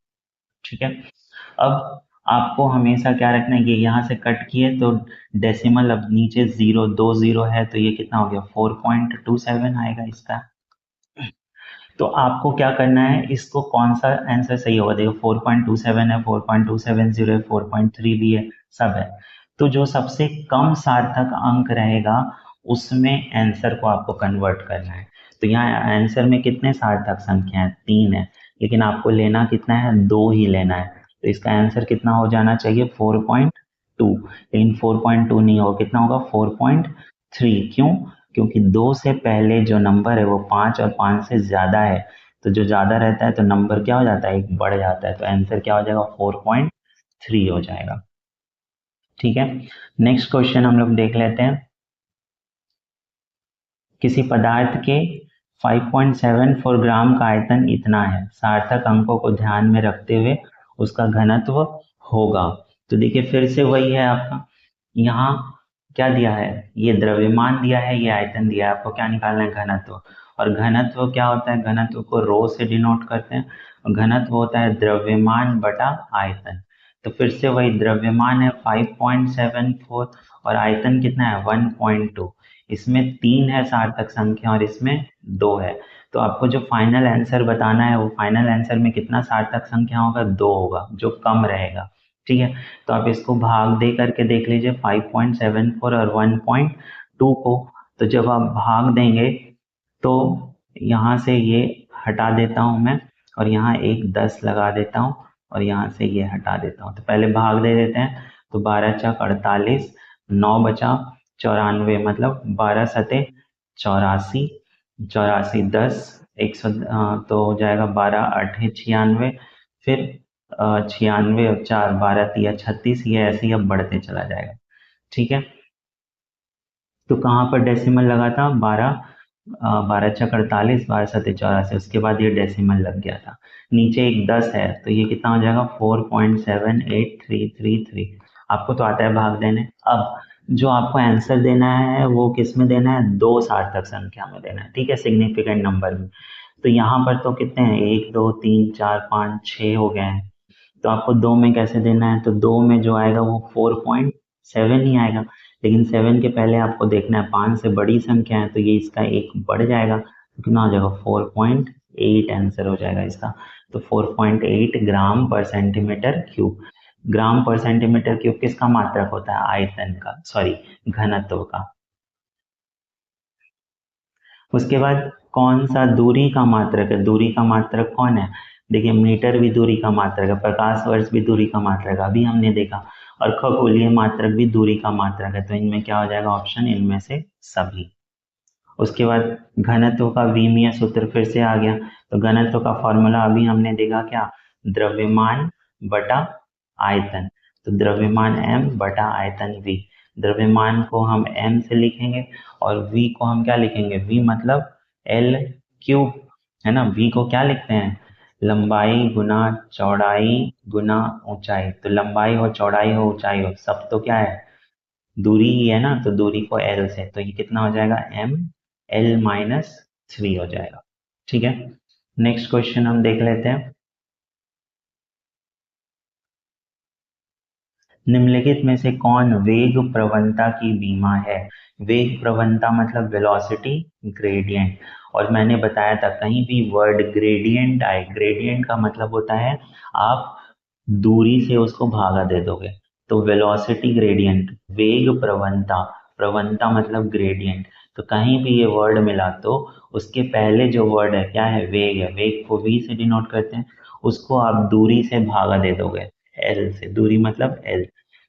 ठीक है। अब आपको हमेशा क्या रखना है, ये यहाँ से कट किए तो डेसिमल, अब नीचे 0 2 0 है तो ये कितना हो गया 4.27 आएगा इसका। तो आपको क्या करना है, इसको कौन सा आंसर सही होगा, देखो 4.27 है, 4.270 है, 4.3 भी है, सब है। तो जो सबसे कम सार्थक अंक रहेगा उसमें आंसर को आपको कन्वर्ट करना है। तो यहाँ आंसर में कितने सार्थक संख्या है, 3 है, लेकिन आपको लेना कितना है, 2 ही लेना है। तो इसका आंसर कितना हो जाना चाहिए, 4.2, लेकिन 4.2 नहीं होगा, कितना होगा 4.3। क्यों, क्योंकि 2 से पहले जो नंबर है वो 5 और 5 से ज्यादा है, तो जो ज्यादा रहता है तो नंबर क्या हो जाता है, एक बढ़ जाता है। तो आंसर क्या हो जाएगा, 4.3 हो जाएगा, ठीक है। नेक्स्ट क्वेश्चन हम लोग देख लेते हैं, किसी पदार्थ के 5.74 ग्राम का आयतन इतना है, सार्थक अंकों को ध्यान में रखते हुए उसका घनत्व होगा। तो देखिए फिर से वही है आपका, यहाँ क्या दिया है, ये द्रव्यमान दिया है, ये आयतन दिया है, आपको क्या निकालना है, घनत्व। और घनत्व क्या होता है, घनत्व को रो से डिनोट करते हैं, और घनत्व होता है द्रव्यमान बटा आयतन। तो फिर से वही द्रव्यमान है 5.74 और आयतन कितना है 1.2। इसमें 3 है सार्थक संख्या और इसमें 2 है। तो आपको जो फाइनल आंसर बताना है वो फाइनल आंसर में कितना सार्थक संख्या होगा, 2 होगा, जो कम रहेगा। ठीक है, तो आप इसको भाग दे करके देख लीजिए 5.74 और 1.2 को। तो जब आप भाग देंगे तो यहाँ से ये हटा देता हूँ मैं और यहाँ एक 10 लगा देता हूँ और यहाँ से ये हटा देता हूँ। तो पहले भाग दे देते हैं। तो 12 चक 48, 9 बचा 94, मतलब 12 सते 84, 84 10 100, तो हो जाएगा 12 8 96, फिर 96 और 4 12 तिया 36, ये ऐसे ही अब बढ़ते चला जाएगा। ठीक है, तो कहाँ पर डेसिमल लगा था, 12 छक 48, 12 सते 84, उसके बाद ये डेसिमल लग गया था। नीचे एक 10 है तो ये कितना हो जाएगा 4.78333। आपको तो आता है भाग देने। अब जो आपको आंसर देना है वो किस में देना है, 2 सार्थक संख्या में देना है। ठीक है, सिग्निफिकेंट नंबर में। तो यहाँ पर तो कितने हैं, 1 2 3 4 5 6 हो गए हैं। तो आपको 2 में कैसे देना है, तो 2 में जो आएगा वो 4.7 ही आएगा। लेकिन 7 के पहले आपको देखना है 5 से बड़ी संख्या है तो ये इसका एक बढ़ जाएगा, तो कितना हो जाएगा 4.8 आंसर हो जाएगा इसका। तो 4.8 ग्राम पर सेंटीमीटर क्यूब। ग्राम पर सेंटीमीटर क्यूब किसका मात्रक होता है, आयतन का, सॉरी घनत्व का। उसके बाद कौन सा दूरी का मात्रक है, दूरी का मात्रक कौन है, देखिए मीटर भी दूरी का मात्रक है, प्रकाश वर्ष भी दूरी का मात्रक है, अभी हमने देखा। और खगोलीय मात्रक भी दूरी का मात्रक है। तो इनमें क्या हो जाएगा ऑप्शन, इनमें से सभी। उसके बाद घनत्व का विमीय सूत्र फिर से आ गया। तो घनत्व का फॉर्मूला अभी हमने देखा, क्या, द्रव्यमान बटा आयतन। तो द्रव्यमान m बटा आयतन v। द्रव्यमान को हम m से लिखेंगे और v को हम क्या लिखेंगे, v मतलब l क्यूब, है ना। v को क्या लिखते हैं, लंबाई गुना चौड़ाई गुना ऊंचाई। तो लंबाई हो चौड़ाई हो ऊंचाई हो, सब तो क्या है, दूरी ही है ना। तो दूरी को l से, तो ये कितना हो जाएगा m l-3 हो जाएगा। ठीक है, नेक्स्ट क्वेश्चन हम देख लेते हैं। निम्नलिखित में से कौन वेग प्रवणता की बीमा है। वेग प्रवणता मतलब वेलोसिटी ग्रेडियंट। और मैंने बताया था कहीं भी वर्ड ग्रेडियंट आए, ग्रेडियंट का मतलब होता है आप दूरी से उसको भागा दे दोगे। तो वेलोसिटी ग्रेडियंट, वेग प्रवणता, प्रवणता मतलब ग्रेडियंट। तो कहीं भी ये वर्ड मिला तो उसके पहले जो वर्ड है क्या है, वेग है। वेग को v से डिनोट करते हैं, उसको आप दूरी से भागा दे दोगे l से, दूरी मतलब l।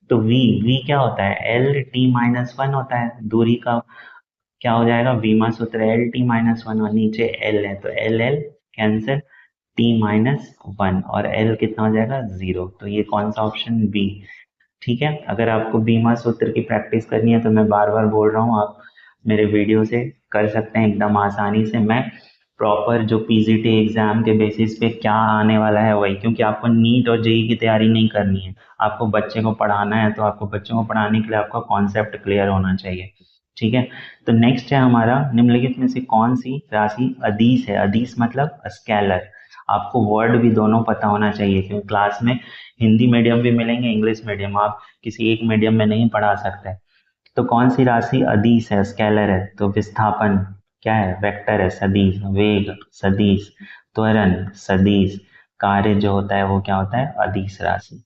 तो v, v क्या होता है, l t-1 होता है। दूरी का क्या हो जाएगा, वीमा सूत्र l t-1 और नीचे l है तो l कैंसिल, t-1 और l कितना हो जाएगा 0। तो ये कौन सा ऑप्शन, बी। ठीक है, अगर आपको बीमा सूत्र की प्रैक्टिस करनी है तो मैं बार बार बोल रहा हूँ, आप मेरे वीडियो से कर सकते हैं एकदम आसानी से। मैं प्रॉपर जो पीजीटी एग्जाम के बेसिस पे क्या आने वाला है वही, क्योंकि आपको नीट और जेई की तैयारी नहीं करनी है, आपको बच्चे को पढ़ाना है। तो आपको बच्चों को पढ़ाने के लिए आपका कॉन्सेप्ट क्लियर होना चाहिए। ठीक है, तो नेक्स्ट है हमारा, निम्नलिखित में से कौन सी राशि अदिश है। अदिश मतलब स्केलर। आपको वर्ड भी दोनों पता होना चाहिए, क्योंकि क्लास में हिंदी मीडियम भी मिलेंगे, इंग्लिश मीडियम, आप किसी एक मीडियम में नहीं पढ़ा सकते। तो कौन सी राशि अदिश है, स्केलर है। तो विस्थापन क्या है, वेक्टर है, सदिश। वेग सदिश, त्वरण सदिश, कार्य जो होता है वो क्या होता है, अदिश राशि।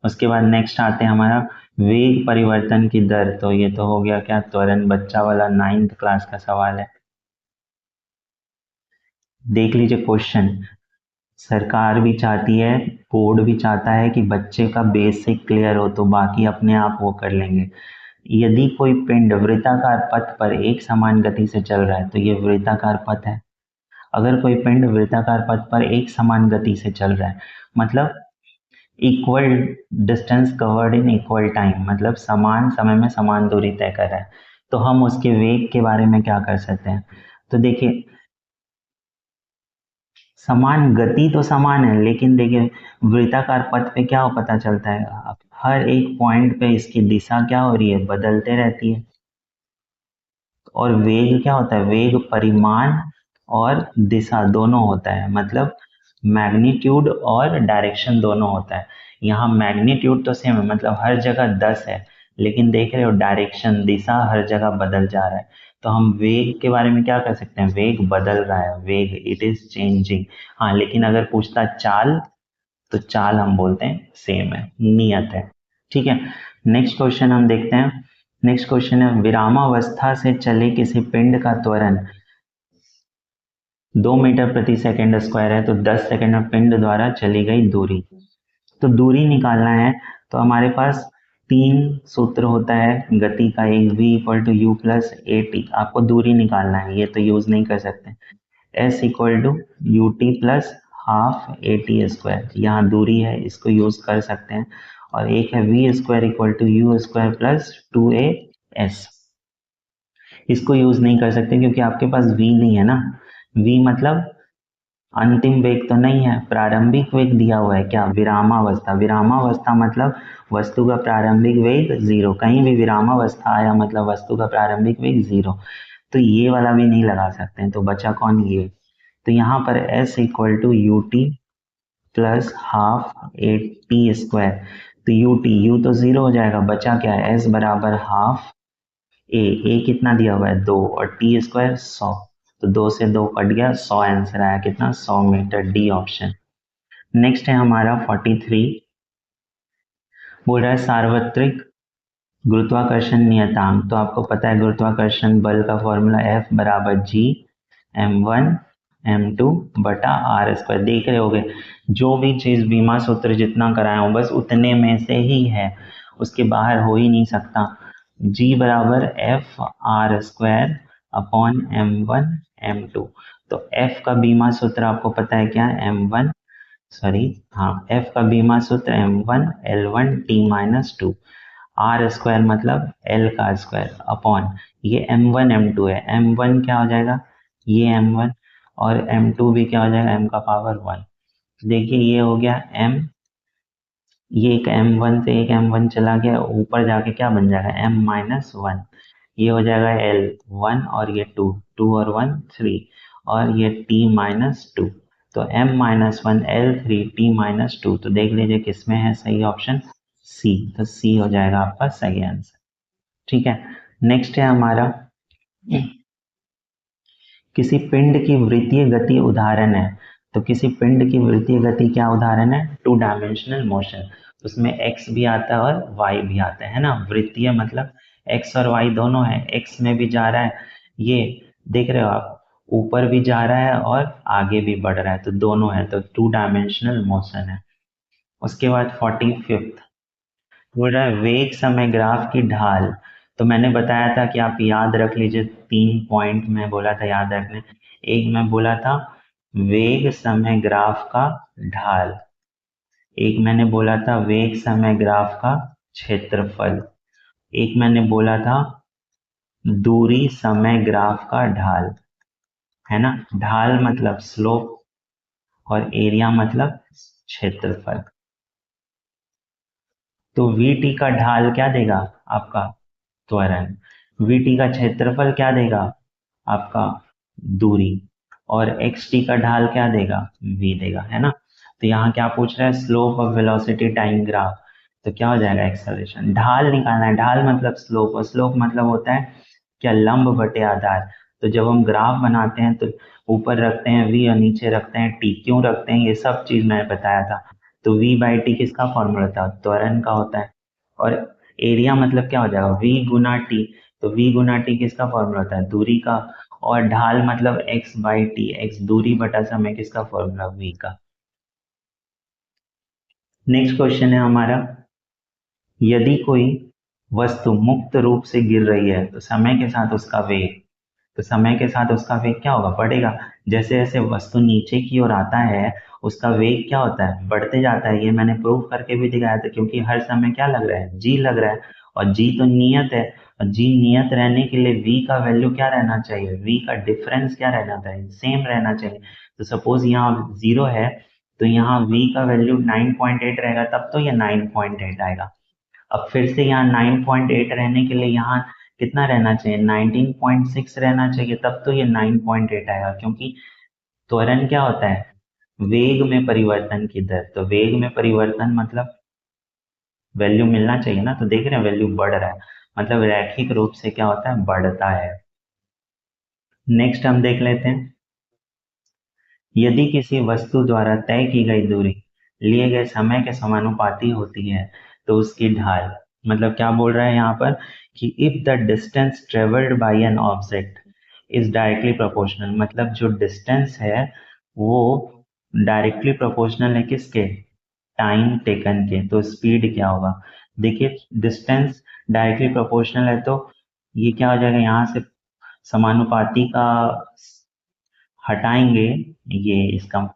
उसके बाद नेक्स्ट आते हैं हमारा वेग परिवर्तन की दर। तो ये तो हो गया क्या, त्वरण, बच्चा वाला 9th क्लास का सवाल है। देख लीजिए क्वेश्चन, सरकार भी चाहती है, बोर्ड भी चाहता है कि बच्चे का बेसिक क्लियर हो, तो बाकी अपने आप वो कर लेंगे। यदि कोई पिंड वृत्ताकार पथ पर एक समान गति से चल रहा है, तो ये वृत्ताकार पथ है। अगर कोई पिंड वृत्ताकार पथ पर एक समान गति से चल रहा है, मतलब equal distance covered in equal time, मतलब समान समय में समान दूरी तय कर रहा है, तो हम उसके वेग के बारे में क्या कर सकते हैं। तो देखिए, समान गति तो समान है, लेकिन देखिए वृत्ताकार पथ पे क्या पता चलता है, आप हर एक पॉइंट पे इसकी दिशा क्या हो रही है, बदलते रहती है। और वेग क्या होता है, वेग परिमाण और दिशा दोनों होता है, मतलब मैग्नीट्यूड और डायरेक्शन दोनों होता है। यहाँ मैग्नीट्यूड तो सेम है, मतलब हर जगह 10 है, लेकिन देख रहे हो डायरेक्शन, दिशा हर जगह बदल जा रहा है। तो हम वेग के बारे में क्या कर सकते हैं, वेग बदल रहा है, वेग इट इज चेंजिंग। हाँ, लेकिन अगर पूछता चाल, तो चाल हम बोलते हैं सेम है, नियत है। ठीक है, नेक्स्ट क्वेश्चन हम देखते हैं। नेक्स्ट क्वेश्चन है, विरामावस्था से चले किसी पिंड का त्वरण 2 मीटर प्रति सेकंड स्क्वायर है, तो 10 सेकंड में पिंड द्वारा चली गई दूरी। तो दूरी निकालना है, तो हमारे पास तीन सूत्र होता है गति का, एक v equal to U plus A T. आपको दूरी निकालना है, ये तो यूज नहीं कर सकते। s equal to U T plus half A T square, यहाँ दूरी है, इसको यूज कर सकते हैं। और एक है V square equal to U square plus 2a s, इसको यूज नहीं कर सकते क्योंकि आपके पास v नहीं है ना। v मतलब अंतिम वेग तो नहीं है, प्रारंभिक वेग दिया हुआ है क्या, विरामावस्था। विरामावस्था मतलब वस्तु का प्रारंभिक वेग 0, कहीं भी विरामावस्था आया मतलब वस्तु का प्रारंभिक वेग 0। तो ये वाला भी नहीं लगा सकते हैं, तो बचा कौन, ये। तो यहाँ पर s equal to U T plus half A T square, तो यू तो 0 हो जाएगा, बचा क्या है, s बराबर हाफ ए कितना दिया हुआ है 2, और टी स्क्वायर 100, तो 2 से 2 कट गया, 100 आंसर आया, कितना, 100 मीटर, डी ऑप्शन। नेक्स्ट है हमारा 43, बोल रहा है सार्वत्रिक गुरुत्वाकर्षण नियतांक। तो आपको पता है गुरुत्वाकर्षण बल का फॉर्मूला F बराबर जी m1 m2 बटा आर स्क्वायर। देख रहे होगे जो भी चीज बीमा सूत्र जितना कराया हूँ बस उतने में से ही है, उसके बाहर हो ही नहीं सकता। G बराबर F R square upon m1 m2। तो F का बीमा सूत्र आपको पता है क्या, m1, सॉरी हाँ, F का बीमा सूत्र m1 l1 t minus 2, R square मतलब एल का स्क्वायर अपॉन ये m1 m2 है, m1 क्या हो जाएगा, ये m1, और m2 भी क्या हो जाएगा, m का पावर 1। देखिए ये हो गया m, ये एक m1 से एक m1 चला गया, ऊपर जाके क्या बन जाएगा m माइनस 1, ये हो जाएगा l 1, और ये 2, 2 और 1 3, और ये t माइनस 2, तो m minus 1 l3 t minus 2। तो देख लीजिए किसमें है सही ऑप्शन, सी, तो सी हो जाएगा आपका सही आंसर। ठीक है, नेक्स्ट है हमारा, किसी पिंड की वृत्तीय गति उदाहरण है। तो किसी पिंड की वृत्तीय गति क्या उदाहरण है, 2 डायमेंशनल मोशन, उसमें x भी आता है और y भी आता है ना। वृत्तीय मतलब x और y दोनों है, x में भी जा रहा है, ये देख रहे हो आप, ऊपर भी जा रहा है और आगे भी बढ़ रहा है, तो दोनों है, तो 2 डायमेंशनल मोशन है। उसके बाद 45th बोल रहा है वेग समय ग्राफ की ढाल। तो मैंने बताया था कि आप याद रख लीजिए, 3 पॉइंट में बोला था याद रखने। एक मैं बोला था वेग समय ग्राफ का ढाल, एक मैंने बोला था वेग समय ग्राफ का क्षेत्रफल, एक मैंने बोला था दूरी समय ग्राफ का ढाल, है ना। ढाल मतलब स्लोप और एरिया मतलब क्षेत्रफल। तो वीटी का ढाल क्या देगा आपका, त्वरण। वीटी का क्षेत्रफल क्या देगा आपका, दूरी। और एक्स टी का ढाल क्या देगा, वी देगा, है ना। तो यहाँ क्या पूछ रहा है, slope of velocity time graph, तो क्या हो जाएगा एक्सेलरेशन। ढाल निकालना है, ढाल मतलब स्लोप, और स्लोप मतलब होता है क्या, लंब बटे आधार। तो जब हम ग्राफ बनाते हैं तो ऊपर रखते हैं वी और नीचे रखते हैं टी, क्यों रखते हैं ये सब चीज मैंने बताया था। तो वी बाई टी किसका फॉर्मूला था, त्वरण का होता है। और एरिया मतलब क्या हो जाएगा, वी गुना टी, तो वी गुना टी किसका फॉर्मूला होता है, दूरी का। और ढाल मतलब एक्स बाई टी, एक्स दूरी बटा समय किसका फॉर्मूला, वी का। नेक्स्ट क्वेश्चन है हमारा, यदि कोई वस्तु मुक्त रूप से गिर रही है तो समय के साथ उसका वेग, तो समय के साथ उसका वेग क्या होगा, बढ़ेगा। जैसे जैसे वस्तु नीचे की ओर आता है उसका वेग क्या होता है, बढ़ते जाता है। ये मैंने प्रूव करके भी दिखाया था, क्योंकि हर समय क्या लग रहा है, जी लग रहा है, और जी तो नियत है, और जी नियत रहने के लिए वी का वैल्यू क्या रहना चाहिए, वी का डिफरेंस क्या रहना चाहिए, सेम रहना चाहिए। तो सपोज यहाँ 0 है, तो यहाँ वी का वैल्यू 9.8 रहेगा, तब तो ये 9.8 आएगा। अब फिर से यहाँ 9.8 रहने के लिए यहाँ कितना रहना चाहिए, 19.6 रहना चाहिए, तब तो ये 9.8 आएगा। क्योंकि त्वरण क्या होता है, वेग में परिवर्तन की दर। तो वेग में परिवर्तन मतलब वैल्यू मिलना चाहिए ना, तो देख रहे हैं वैल्यू बढ़ रहा है, मतलब रैखिक रूप से क्या होता है, बढ़ता है। नेक्स्ट हम देख लेते हैं, यदि किसी वस्तु द्वारा तय की गई दूरी लिए गए समय के समानुपाती होती है तो उसकी ढाल, मतलब क्या बोल रहा है यहाँ पर कि if the distance travelled by an object is directly proportional, मतलब जो डिस्टेंस है वो डायरेक्टली प्रोपोर्शनल है किसके, टाइम टेकन के, तो स्पीड क्या होगा। देखिए डिस्टेंस डायरेक्टली प्रोपोर्शनल है तो ये क्या हो जाएगा, यहाँ से समानुपाती का हटाएंगे, ये इसका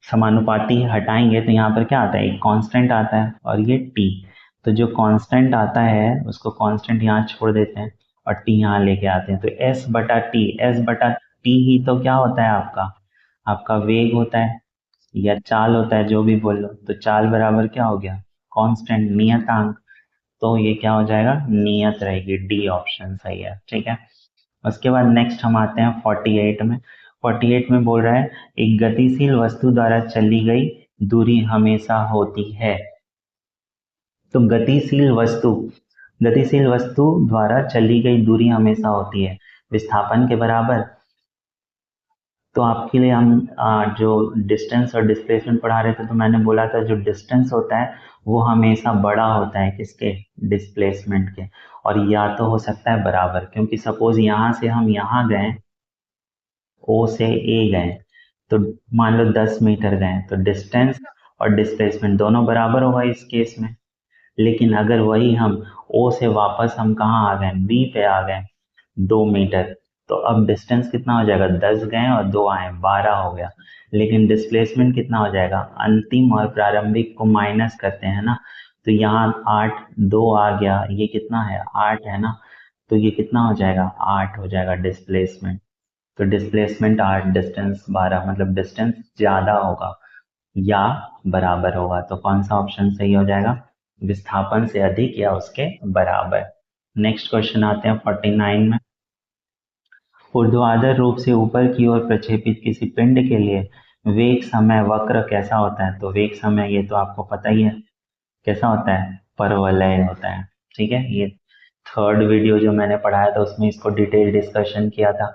समानुपाती हटाएंगे तो यहाँ पर क्या आता है, एक कांस्टेंट आता है और ये टी, तो जो कांस्टेंट आता है उसको कांस्टेंट यहाँ छोड़ देते हैं और टी यहाँ लेके आते हैं, तो एस बटा टी, एस बटा टी ही तो क्या होता है आपका, आपका वेग होता है या चाल होता है, जो भी बोल लो, तो चाल बराबर क्या हो गया, कांस्टेंट, नियतांक, तो ये क्या हो जाएगा, नियत रहेगी, डी ऑप्शन सही है, ठीक है। उसके बाद नेक्स्ट हम आते हैं 48 में। 48 में बोल रहा है एक गतिशील वस्तु द्वारा चली गई दूरी हमेशा होती है, तो गतिशील वस्तु द्वारा चली गई दूरी हमेशा होती है विस्थापन के बराबर। तो आपके लिए हम जो डिस्टेंस और डिस्प्लेसमेंट पढ़ा रहे थे, तो मैंने बोला था जो डिस्टेंस होता है वो हमेशा बड़ा होता है किसके, डिस्प्लेसमेंट के, और या तो हो सकता है बराबर, क्योंकि सपोज यहाँ से हम यहाँ गए, ओ से ए गए, तो मान लो 10 मीटर गए, तो डिस्टेंस और डिस्प्लेसमेंट दोनों बराबर होगा इस केस में। लेकिन अगर वही हम ओ से वापस हम कहाँ आ गए, बी पे आ गए, 2 मीटर, तो अब डिस्टेंस कितना हो जाएगा, 10 गए और 2 आए, 12 हो गया। लेकिन डिस्प्लेसमेंट कितना हो जाएगा, अंतिम और प्रारंभिक को माइनस करते हैं ना, तो यहाँ 8, 2 आ गया, ये कितना है, 8 है ना, तो ये कितना हो जाएगा, 8 हो जाएगा डिस्प्लेसमेंट। तो डिस्प्लेसमेंट 8, डिस्टेंस 12, मतलब डिस्टेंस ज्यादा होगा या बराबर होगा, तो कौन सा ऑप्शन सही हो जाएगा, विस्थापन से अधिक या उसके बराबर। नेक्स्ट क्वेश्चन आते हैं 49 में, ऊर्ध्वाधर रूप से ऊपर की ओर प्रक्षेपित किसी पिंड के लिए वेग समय वक्र कैसा होता है, तो वेग समय ये तो आपको पता ही है कैसा होता है, परवलय होता है, ठीक है। ये थर्ड वीडियो जो मैंने पढ़ाया था उसमें इसको डिटेल डिस्कशन किया था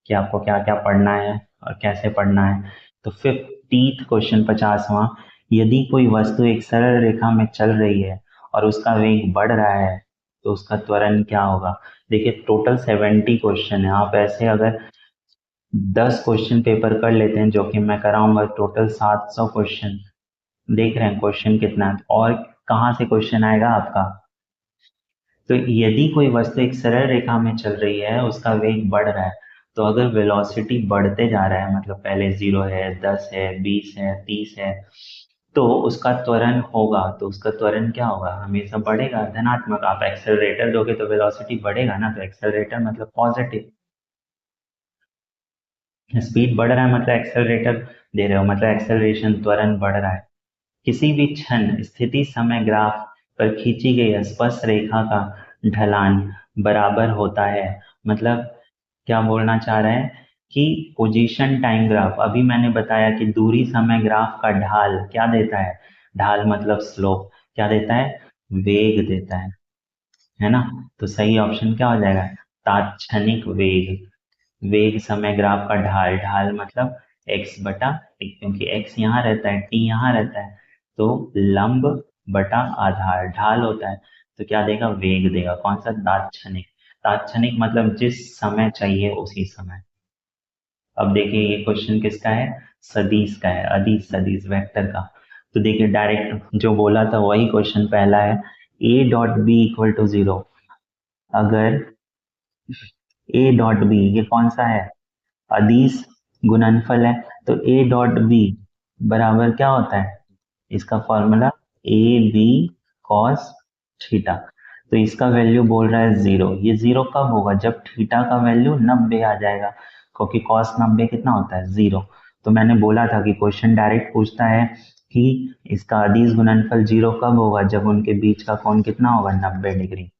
कि आपको क्या क्या पढ़ना है और कैसे पढ़ना है। तो 50th क्वेश्चन 50वां, यदि कोई वस्तु एक सरल रेखा में चल रही है और उसका वेग बढ़ रहा है तो उसका त्वरण क्या होगा। देखिए टोटल 70 क्वेश्चन है, आप ऐसे अगर 10 क्वेश्चन पेपर कर लेते हैं जो कि मैं कराऊंगा, टोटल 700 क्वेश्चन, देख रहे हैं क्वेश्चन कितना है, और कहाँ से क्वेश्चन आएगा आपका। तो यदि कोई वस्तु एक सरल रेखा में चल रही है, उसका वेग बढ़ रहा है, तो अगर वेलोसिटी बढ़ते जा रहा है, मतलब पहले 0 है, 10 है, 20 है, 30 है, तो उसका त्वरण होगा, तो उसका त्वरण क्या होगा, हमेशा बढ़ेगा, धनात्मक। आप एक्सेलरेटर दोगे तो वेलोसिटी बढ़ेगा ना, तो एक्सेलरेटर मतलब पॉजिटिव, स्पीड बढ़ रहा है मतलब एक्सेलरेटर दे रहे हो, मतलब एक्सेलरेशन, त्वरण बढ़ रहा है। किसी भी क्षण स्थिति समय ग्राफ पर खींची गई स्पर्श रेखा का ढलान बराबर होता है, मतलब क्या बोलना चाह रहे हैं कि पोजीशन टाइम ग्राफ, अभी मैंने बताया कि दूरी समय ग्राफ का ढाल क्या देता है, ढाल मतलब स्लोप क्या देता है, वेग देता है ना। तो सही ऑप्शन क्या हो जाएगा, तात्क्षणिक वेग, वेग समय ग्राफ का ढाल, ढाल मतलब x बटा एक, क्योंकि x यहाँ रहता है, t यहाँ रहता है, तो लंब बटा आधार ढाल होता है, तो क्या देगा, वेग देगा, कौन सा, तात्क्षणिक। तात्क्षणिक मतलब जिस समय चाहिए उसी समय। अब देखिए ये क्वेश्चन किसका है, सदिश का है, अदिश सदिश वेक्टर का। तो देखिए डायरेक्ट जो बोला था वही क्वेश्चन पहला है, a dot B equal to 0, अगर a डॉट बी ये कौन सा है, अदिश गुणनफल है, तो a डॉट बी बराबर क्या होता है, इसका formula A B cos theta, तो इसका वैल्यू बोल रहा है 0, ये 0 कब होगा, जब थीटा का वैल्यू 90 आ जाएगा, क्योंकि कॉस 90 कितना होता है, 0। तो मैंने बोला था कि क्वेश्चन डायरेक्ट पूछता है कि इसका अदिश गुणनफल 0 कब होगा, जब उनके बीच का कोण कितना होगा, 90 डिग्री,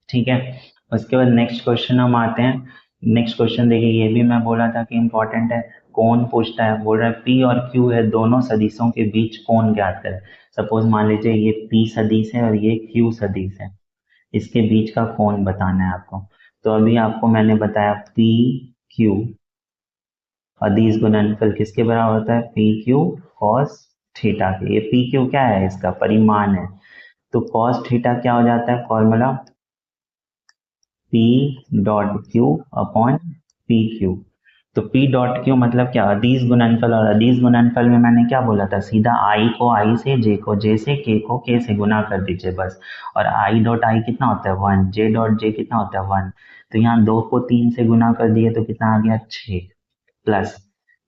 ठीक है। उसके बाद नेक्स्ट क्वेश्चन हम आते हैं। नेक्स्ट क्वेश्चन देखिए, ये भी मैं बोला था कि इंपॉर्टेंट है, कोण पूछता है, बोल रहा है पी और क्यू है दोनों सदिशों के बीच कोण ज्ञात करें। सपोज मान लीजिए ये P सदिश है और ये Q सदिश है, इसके बीच का कोण बताना है आपको। तो अभी आपको मैंने बताया पी क्यू अदिश गुणनफल किसके बराबर होता है, पी क्यू कॉस थीटा के। ये पी क्यू क्या है, इसका परिमाण है। तो कॉस थीटा क्या हो जाता है formula, P dot Q upon P Q. तो पी डॉट क्यू मतलब क्या, अदिश गुणनफल, और अदिश गुणनफल में मैंने क्या बोला था, सीधा आई को आई से, जे को जे से, के को के से गुना कर दीजिए बस। और आई डॉट आई कितना होता है 1, जे डॉट जे कितना होता है 1। तो यहाँ 2 को 3 से गुना कर दिए तो कितना आ गया 6, प्लस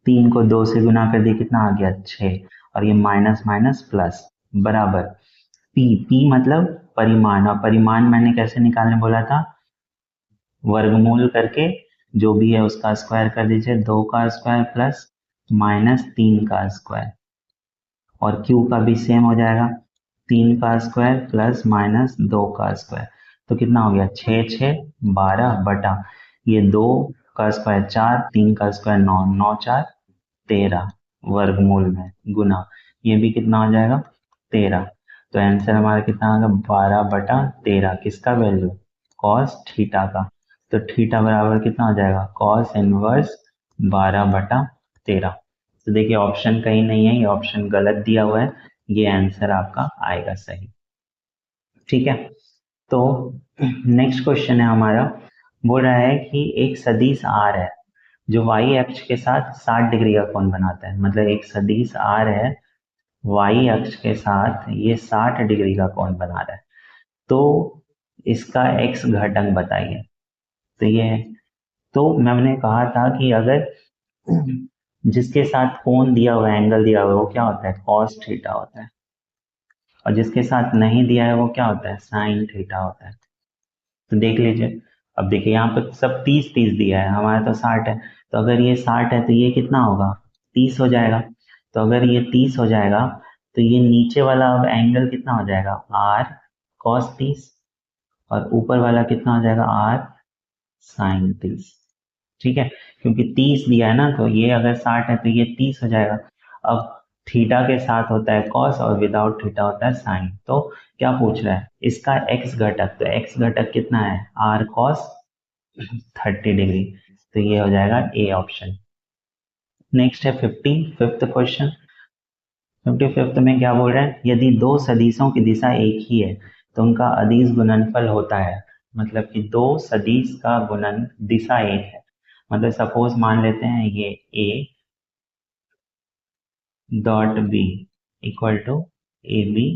3 को 2 से गुना कर दिए कितना आ गया 6, और ये माइनस माइनस प्लस बराबर पी। पी मतलब परिमाण, और परिमाण मैंने कैसे निकालने बोला था, वर्गमूल करके जो भी है उसका स्क्वायर कर दीजिए, 2 का स्क्वायर प्लस माइनस 3 का स्क्वायर, और Q का भी सेम हो जाएगा, 3 का स्क्वायर प्लस माइनस 2 का स्क्वायर। तो कितना हो गया 6 6 12 बटा ये 2 का स्क्वायर 4, 3 का स्क्वायर 9, 9 4 13 वर्गमूल में गुना, ये भी कितना हो जाएगा 13। तो आंसर हमारा कितना आ गया 12/13, किसका वैल्यू, कॉस थीटा का। तो थीटा बराबर कितना हो जाएगा, कॉस इनवर्स 12/13। तो देखिए ऑप्शन कहीं नहीं है, ये ऑप्शन गलत दिया हुआ है, ये आंसर आपका आएगा सही। ठीक है, तो नेक्स्ट क्वेश्चन है हमारा, बोल रहा है कि एक सदिश आर है जो वाई अक्ष के साथ 60 डिग्री का कोण बनाता है। मतलब एक सदिश आर है, वाई अक्ष के साथ ये 60 डिग्री का कोण बना रहा है, तो इसका एक्स घटक बताइए। तो ये, तो मैंने कहा था कि अगर जिसके साथ कोण दिया हुआ है, एंगल दिया हुआ है, वो क्या होता है कॉस थीटा होता है, और जिसके साथ नहीं दिया है वो क्या होता है साइन थीटा होता है। तो देख लीजिए, अब देखिए यहाँ पे सब 30 30 दिया है, हमारा तो 60 है। तो अगर ये 60 है तो ये कितना होगा 30 हो जाएगा। तो अगर ये 30 हो जाएगा तो ये नीचे वाला अब एंगल कितना हो जाएगा आर कॉस 30, और ऊपर वाला कितना हो जाएगा आर साइन 30। ठीक है, क्योंकि 30 दिया है ना, तो ये अगर 60 है तो ये 30 हो जाएगा। अब थीटा के साथ होता है कॉस और विदाउट थीटा होता है साइन। तो क्या पूछ रहा है इसका एक्स घटक, तो एक्स घटक कितना है आर कॉस 30 डिग्री। तो ये हो जाएगा ए ऑप्शन। नेक्स्ट है 55th क्वेश्चन। 55th में क्या बोल रहे हैं, यदि दो सदिशों की दिशा एक ही है तो उनका अदिश गुणनफल होता है। मतलब कि दो सदिश का गुणन दिशा एक है, मतलब सपोज मान लेते हैं ये A dot B equal to A B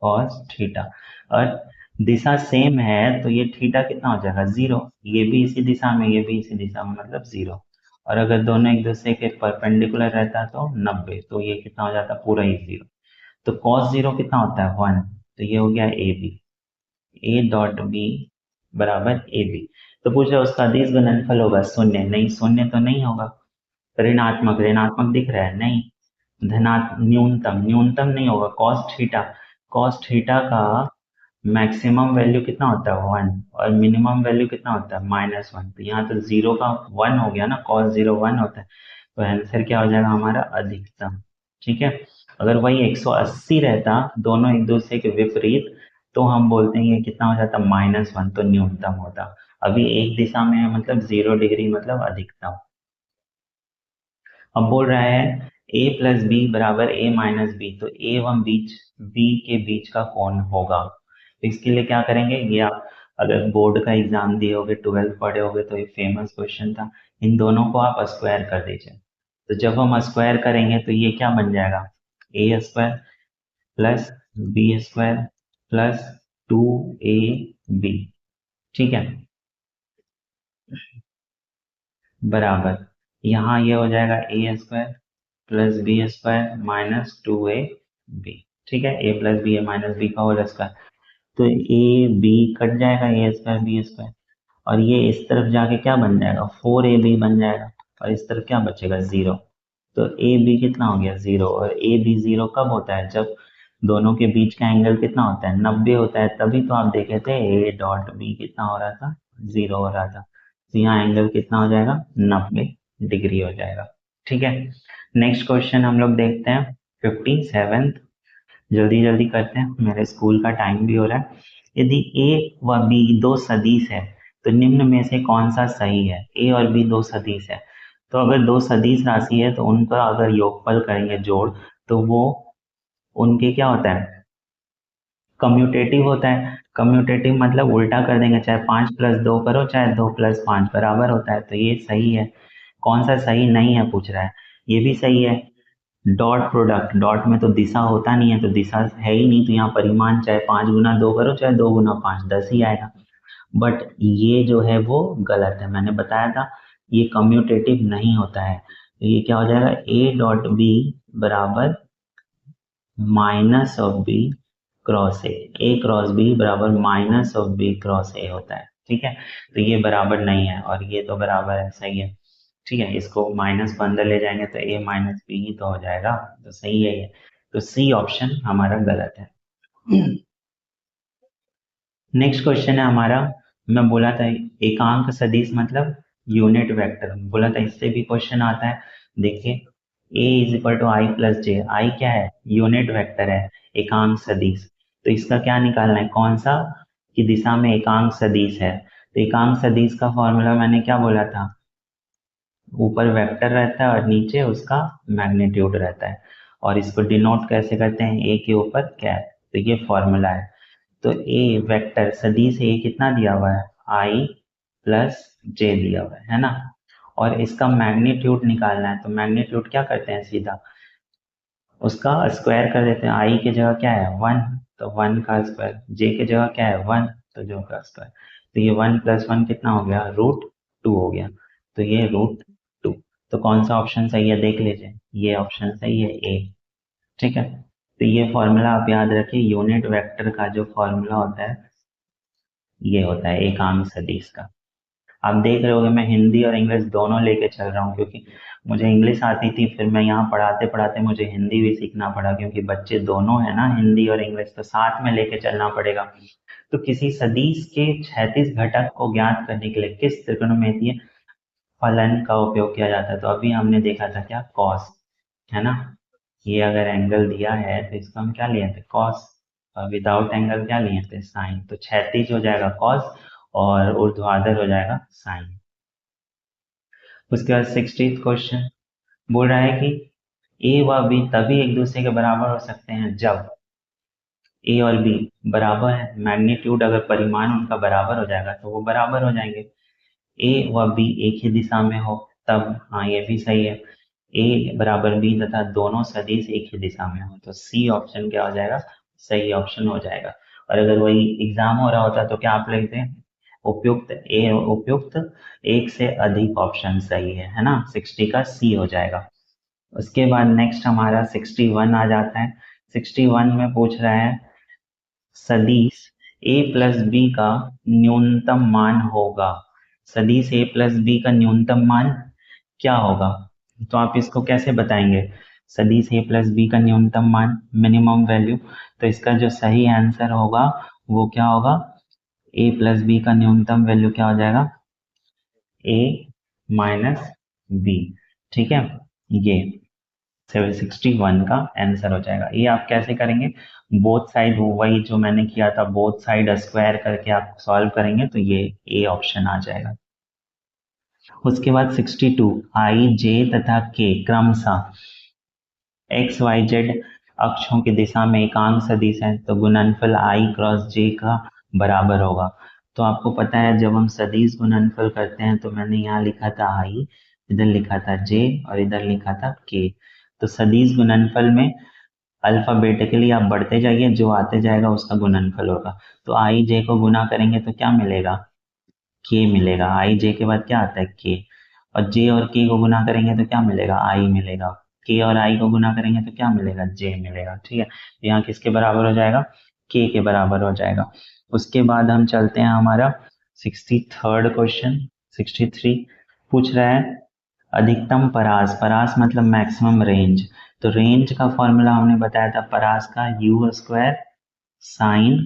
cos theta, और दिशा सेम है तो ये थीटा कितना हो जाएगा 0, ये भी इसी दिशा में ये भी इसी दिशा में मतलब 0। और अगर दोनों एक दूसरे के परपेंडिकुलर रहता तो 90, तो ये कितना हो जाता पूरा ही 0। तो cos 0 कितना होता है 1, तो ये हो गया A B, A dot B बराबर ए बी। तो पूछ रहा है उसका अदिश गुणनफल होगा शून्य, नहीं शून्य तो नहीं होगा। ऋणात्मक, ऋणात्मक दिख रहा है नहीं, धनात्मक न्यूनतम, न्यूनतम नहीं होगा cos थीटा, cos थीटा का मैक्सिमम वैल्यू कितना होता है 1, और मिनिमम वैल्यू कितना होता है -1। तो यहाँ तो 0 का 1 हो गया ना, cos 0 1 होता है। तो आंसर क्या हो जाएगा हमारा अधिकतम। ठीक है, अगर वही 180 रहता दोनों एक दूसरे के विपरीत, तो हम बोलते हैं ये कितना हो जाता -1, तो न्यूनतम होता। अभी एक दिशा में है मतलब 0 डिग्री मतलब अधिकतम। अब बोल रहा है a प्लस बी बराबर a माइनस बी, तो a एवं b के बीच का कोण होगा। तो इसके लिए क्या करेंगे, ये आप अगर बोर्ड का एग्जाम दिए होगे 12th पढ़े होगे तो ये फेमस क्वेश्चन था, इन दोनों को आप स्क्वायर कर दीजिए। तो जब हम स्क्वायर करेंगे तो ये क्या बन जाएगा A square plus B square plus 2ab। ठीक है, बराबर यहाँ ये हो जाएगा A square plus B square minus 2ab। ठीक है, A plus B A minus B का होल स्क्वायर। तो ए बी कट जाएगा, ए स्क्वायर बी स्क्वायर, और ये इस तरफ जाके क्या बन जाएगा 4ab बन जाएगा, और इस तरफ क्या बचेगा 0। तो ए बी कितना हो गया 0, और ए बी 0 कब होता है जब दोनों के बीच का एंगल कितना होता है 90 होता है, तभी तो आप देखे थे ए डॉट बी कितना हो रहा था 0 हो रहा था। तो यहाँ एंगल कितना हो जाएगा 90 डिग्री हो जाएगा। ठीक है, नेक्स्ट क्वेश्चन हम लोग देखते हैं 57th। जल्दी जल्दी करते हैं, मेरे स्कूल का टाइम भी हो रहा है। यदि ए व बी दो सदिश है तो निम्न में से कौन सा सही है? ए और बी दो सदिश है, तो अगर दो सदिश राशि है तो उनका अगर योगफल करेंगे जोड़, तो वो उनके क्या होता है, कम्यूटेटिव होता है। कम्यूटेटिव मतलब उल्टा कर देंगे, चाहे 5+2 करो चाहे 2+5 बराबर होता है, तो ये सही है। कौन सा सही नहीं है पूछ रहा है, ये भी सही है। डॉट प्रोडक्ट, डॉट में तो दिशा होता नहीं है, तो दिशा है ही नहीं, तो यहाँ परिमाण चाहे 5 गुना 2 करो चाहे 2 गुना 5 10 ही आएगा। बट ये जो है वो गलत है, मैंने बताया था ये कम्यूटेटिव नहीं होता है। तो ये क्या हो जाएगा, ए डॉट बी बराबर minus of B cross A cross B बराबर minus of B cross A होता है। ठीक है, तो ये बराबर नहीं है और ये तो बराबर है, सही है। ठीक है, इसको माइनस को अंदर ले जाएंगे तो ए माइनस बी ही तो हो जाएगा, तो सही है ये। तो सी ऑप्शन हमारा गलत है। नेक्स्ट क्वेश्चन है हमारा, मैं बोला था एकांक सदिश मतलब यूनिट वेक्टर, बोला था इससे भी क्वेश्चन आता है। देखिए a is equal to I plus J, I क्या है, यूनिट वेक्टर है, एकांक सदिश। तो इसका क्या निकालना है, कौन सा की दिशा में एकांक सदिश है। तो एकांक सदिश का फॉर्मूला मैंने क्या बोला था, ऊपर वेक्टर रहता है और नीचे उसका मैग्नीट्यूड रहता है, और इसको डिनोट कैसे करते हैं, ए के ऊपर क्या है, तो ये फॉर्मूला है। तो ए वेक्टर सदिश ए कितना दिया हुआ है, आई प्लस जे दिया हुआ है ना, और इसका मैग्नीट्यूड निकालना है, तो मैग्नीट्यूड क्या करते हैं, सीधा उसका स्क्वायर कर देते हैं। आई की जगह क्या है 1, तो 1 का स्क्वायर, जे की जगह क्या है 1, तो जो का स्क्वायर, तो ये 1+1 कितना हो गया, √2 हो गया, तो ये √2। तो कौन सा ऑप्शन सही है देख लीजिए, ये ऑप्शन सही है ए। ठीक है, तो ये फॉर्मूला आप याद रखिए, यूनिट वेक्टर का जो फॉर्मूला होता है ये होता है एकांक सदिश का। आप देख रहे होगे मैं हिंदी और इंग्लिश दोनों लेके चल रहा हूँ, क्योंकि मुझे इंग्लिश आती थी, फिर मैं यहाँ पढ़ाते पढ़ाते मुझे हिंदी भी सीखना पड़ा, क्योंकि बच्चे दोनों है ना, हिंदी और इंग्लिश तो साथ में लेके चलना पड़ेगा। तो किसी सदिश के क्षैतिज घटक को ज्ञात करने के लिए किस त्रिकोणमितीय फलन का उपयोग किया जाता है, तो अभी हमने देखा था क्या, कॉस, है ना। ये अगर एंगल दिया है तो इसको हम क्या लिए थे, कॉस, और विदाउट एंगल क्या लिए थे, साइन। तो क्षैतिज हो जाएगा कॉस और ऊर्ध्वाधर हो जाएगा साइन। उसके बाद 60th क्वेश्चन बोल रहा है कि ए व बी तभी एक दूसरे के बराबर हो सकते हैं जब ए और बी बराबर है, मैग्नीट्यूड अगर परिमाण उनका बराबर हो जाएगा तो वो बराबर हो जाएंगे। ए व बी एक ही दिशा में हो तब, हाँ ये भी सही है, ए बराबर बी तथा दोनों सदिश एक ही दिशा में हो, तो सी ऑप्शन क्या हो जाएगा, सही ऑप्शन हो जाएगा। और अगर वही एग्जाम हो रहा होता तो क्या आप लिखते हैं, उपयुक्त एक से अधिक ऑप्शन सही है ना, 60 का सी हो जाएगा। उसके बाद नेक्स्ट हमारा 61 आ जाता है। 61 में पूछ रहा है सदिश a प्लस बी का न्यूनतम मान होगा, सदिश a प्लस बी का न्यूनतम मान क्या होगा, तो आप इसको कैसे बताएंगे, सदिश a प्लस बी का न्यूनतम मान मिनिमम वैल्यू, तो इसका जो सही आंसर होगा वो क्या होगा, a प्लस बी का न्यूनतम वैल्यू क्या हो जाएगा, a माइनस बी। ठीक है, ये 761 का आंसर हो जाएगा। ये आप कैसे करेंगे, बोथ साइड वही जो मैंने किया था, बोथ साइड स्क्वायर करके आप सॉल्व करेंगे तो ये ए ऑप्शन आ जाएगा। उसके बाद 62 आई जे तथा के क्रमशः एक्स वाई जेड अक्षों की दिशा में एकांक सदिश है, तो गुणनफल आई क्रॉस जे का बराबर होगा। तो आपको पता है जब हम सदिश गुणनफल करते हैं तो मैंने यहाँ लिखा था आई, इधर लिखा था जे और इधर लिखा था के। तो सदिश गुणनफल में अल्फाबेटिकली आप बढ़ते जाइए, जो आते जाएगा उसका गुणनफल होगा। तो आई जे को गुना करेंगे तो क्या मिलेगा, के मिलेगा, आई जे के बाद क्या आता है के, और जे और के को गुना करेंगे तो क्या मिलेगा, आई मिलेगा, के और आई को गुना करेंगे तो क्या मिलेगा, जे मिलेगा। ठीक है, तो यहाँ किसके बराबर हो जाएगा, के बराबर हो जाएगा। उसके बाद हम चलते हैं हमारा 63rd क्वेश्चन। 63 पूछ रहा है अधिकतम परास, परास मतलब मैक्सिमम रेंज, तो रेंज का फॉर्मूला हमने बताया था परास का u² साइन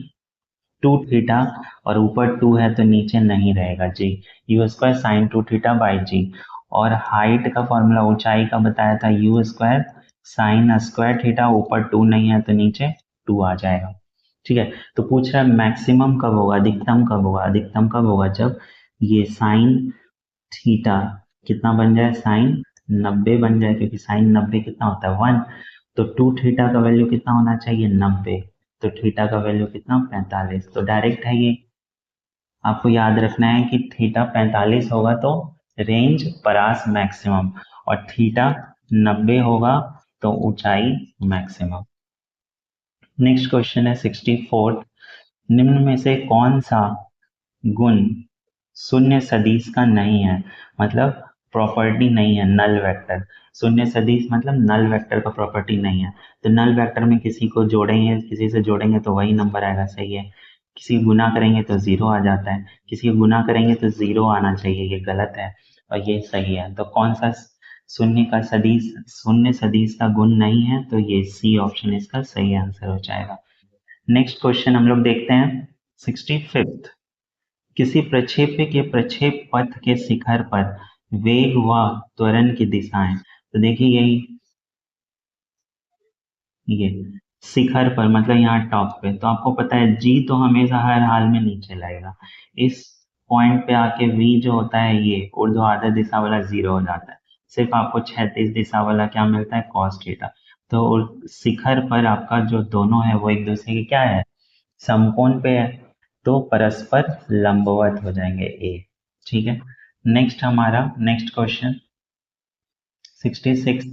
2 थीटा, और ऊपर 2 है तो नीचे नहीं रहेगा जी, u² साइन 2 थीटा/जी। और हाइट का फॉर्मूला ऊंचाई का बताया था u² साइन² थीटा, ऊपर 2 नहीं है तो नीचे 2 आ जाएगा। ठीक है, तो पूछ रहा है मैक्सिमम कब होगा, अधिकतम कब होगा। अधिकतम कब होगा, जब ये साइन थीटा कितना बन जाए, साइन 90 बन जाए, क्योंकि साइन 90 कितना होता है 1। तो 2 थीटा का वैल्यू कितना होना चाहिए 90, तो थीटा का वैल्यू कितना 45। तो डायरेक्ट है ये, आपको याद रखना है कि थीटा 45 होगा तो रेंज परास मैक्सिमम, और थीटा 90 होगा तो ऊंचाई मैक्सिमम। नेक्स्ट क्वेश्चन है 64। निम्न में से कौन सा गुण शून्य सदिश का नहीं है, मतलब प्रॉपर्टी नहीं है, नल वेक्टर। शून्य सदिश मतलब नल वेक्टर का प्रॉपर्टी नहीं है। तो नल वेक्टर में किसी को जोड़ेंगे, किसी से जोड़ेंगे तो वही नंबर आएगा, सही है। किसी को गुना करेंगे तो जीरो आ जाता है, किसी को गुना करेंगे तो जीरो आना चाहिए, ये गलत है और ये सही है। तो कौन सा शून्य का सदिश, शून्य सदिश का गुण नहीं है, तो ये सी ऑप्शन इसका सही आंसर हो जाएगा। नेक्स्ट क्वेश्चन हम लोग देखते हैं 65th। किसी प्रक्षेप्य के प्रक्षेप पथ के शिखर पर वेग व त्वरण की दिशाएं। तो देखिए यही, ये शिखर पर मतलब यहाँ टॉप पे, तो आपको पता है जी तो हमेशा हर हाल में नीचे लाएगा। इस पॉइंट पे आके वी जो होता है ये ऊर्ध्वाधर दिशा वाला जीरो हो जाता है, सिर्फ आपको क्षैतिज दिशा वाला क्या मिलता है कॉस थीटा। तो शिखर पर आपका जो दोनों है वो एक दूसरे के क्या है, समकोण पे है, तो परस्पर लंबवत हो जाएंगे ए। ठीक है, नेक्स्ट हमारा नेक्स्ट क्वेश्चन 66।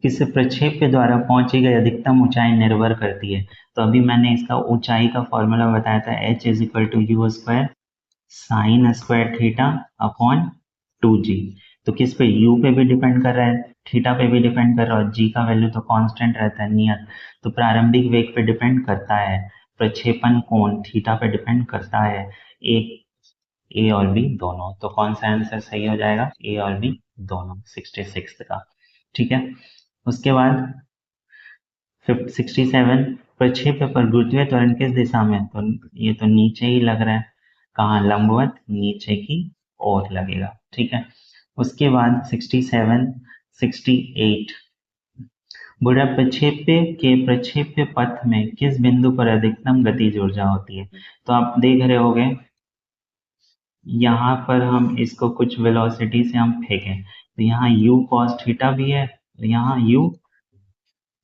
किस प्रक्षेप के द्वारा पहुंची गई अधिकतम ऊंचाई निर्भर करती है। तो अभी मैंने इसका ऊंचाई का फॉर्मूला बताया था, h is equal to U square sine square theta upon 2g। तो किस पे, u पे भी डिपेंड कर रहा है, थीटा पे भी डिपेंड कर रहा है, और g का वैल्यू तो कांस्टेंट रहता है नियत। तो प्रारंभिक वेग पे डिपेंड करता है, प्रक्षेपण कोण थीटा पे डिपेंड करता है, एक ए और बी दोनों। तो कौन सा आंसर सही हो जाएगा, ए और बी दोनों 66 का। ठीक है, उसके बाद 67। प्रक्षेप्य पर गुरुत्वीय त्वरण किस दिशा में, तो ये तो नीचे ही लग रहा है, कहाँ लंबवत नीचे की ओर लगेगा। ठीक है, उसके बाद 67 68। बुरा प्रक्षेप्य के प्रक्षेप्य पथ में किस बिंदु पर अधिकतम गतिज ऊर्जा होती है। तो आप देख रहे होंगे यहाँ पर हम इसको कुछ वेलोसिटी से हम फेंकें तो यहाँ u cos थीटा भी है, यहाँ u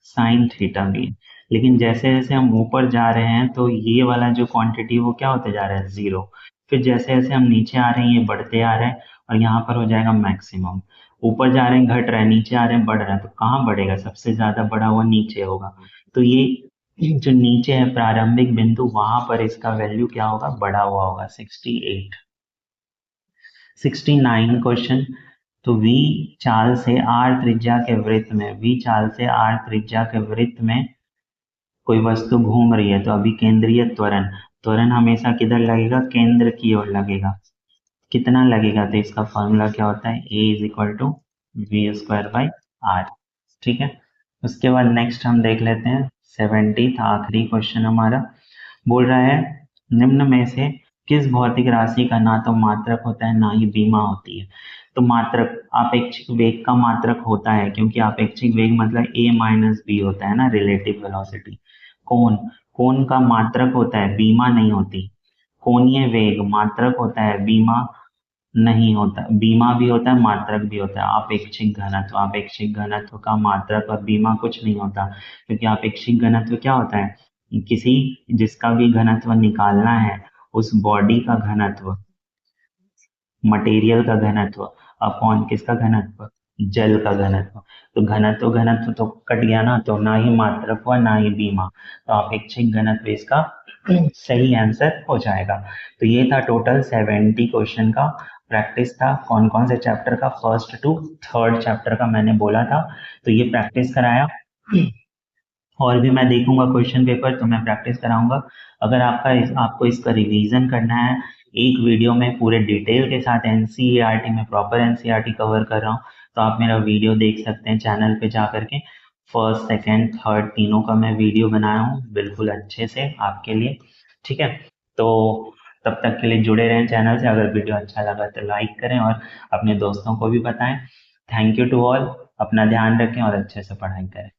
साइन थीटा भी है, लेकिन जैसे जैसे हम ऊपर जा रहे हैं तो ये वाला जो क्वांटिटी वो क्या होते जा रहा है जीरो। फिर जैसे जैसे हम नीचे आ रहे हैं ये बढ़ते आ रहे हैं और यहाँ पर हो जाएगा मैक्सिमम। ऊपर जा रहे हैं घट रहा है, नीचे आ रहे हैं बढ़ रहा है, तो कहाँ बढ़ेगा, सबसे ज्यादा बढ़ा हुआ नीचे होगा। तो ये जो नीचे है प्रारंभिक बिंदु वहां पर इसका वैल्यू क्या होगा, बढ़ा हुआ होगा 68। 69 क्वेश्चन। तो v चाल से r त्रिज्या के वृत्त में, v चाल से r त्रिज्या के वृत्त में कोई वस्तु घूम रही है, तो अभी केंद्रीय त्वरण, त्वरण हमेशा किधर लगेगा, केंद्र की ओर लगेगा। कितना लगेगा, तो इसका फॉर्मूला क्या होता है, a is equal to V square by R. ठीक है, उसके बाद नेक्स्ट हम देख लेते हैं 70 आखिरी क्वेश्चन हमारा। बोल रहा है निम्न में से किस भौतिक राशि का ना तो मात्रक होता है ना ही बीमा होती है। तो मात्रक आपेक्षिक वेग का मात्रक होता है, क्योंकि आपेक्षिक वेग मतलब a माइनस बी होता है ना, रिलेटिव वेलोसिटी। कोण, कोण का मात्रक होता है, बीमा नहीं होती। कोणीय वेग मात्रक होता है, बीमा नहीं होता। बीमा भी होता है मात्रक भी होता है। आपेक्षिक घनत्व, आपेक्षिक घनत्व का मात्रक और बीमा कुछ नहीं होता, क्योंकि आपेक्षिक घनत्व क्या होता है, किसी जिसका भी घनत्व निकालना है उस बॉडी का घनत्व, मटेरियल का घनत्व अपॉन किसका घनत्व, जल का घनत्व। तो घनत्व घनत्व तो कट गया ना, तो ना ही मात्रक हुआ ना ही बीमा, तो अपेक्षिक घनत्व इसका सही आंसर हो जाएगा। तो ये था टोटल 70 क्वेश्चन का प्रैक्टिस था। कौन कौन से चैप्टर का, फर्स्ट टू थर्ड चैप्टर का मैंने बोला था, तो ये प्रैक्टिस कराया। और भी मैं देखूंगा क्वेश्चन पेपर तो मैं प्रैक्टिस कराऊंगा। अगर आपको इसका रिवीजन करना है, एक वीडियो में पूरे डिटेल के साथ एनसीईआरटी में प्रॉपर एनसीईआरटी कवर कर रहा हूँ, तो आप मेरा वीडियो देख सकते हैं चैनल पे जा करके। फर्स्ट सेकेंड थर्ड तीनों का मैं वीडियो बनाया हूँ बिल्कुल अच्छे से आपके लिए। ठीक है, तो तब तक के लिए जुड़े रहें चैनल से। अगर वीडियो अच्छा लगा तो लाइक करें और अपने दोस्तों को भी बताएं। थैंक यू टू ऑल, अपना ध्यान रखें और अच्छे से पढ़ाई करें।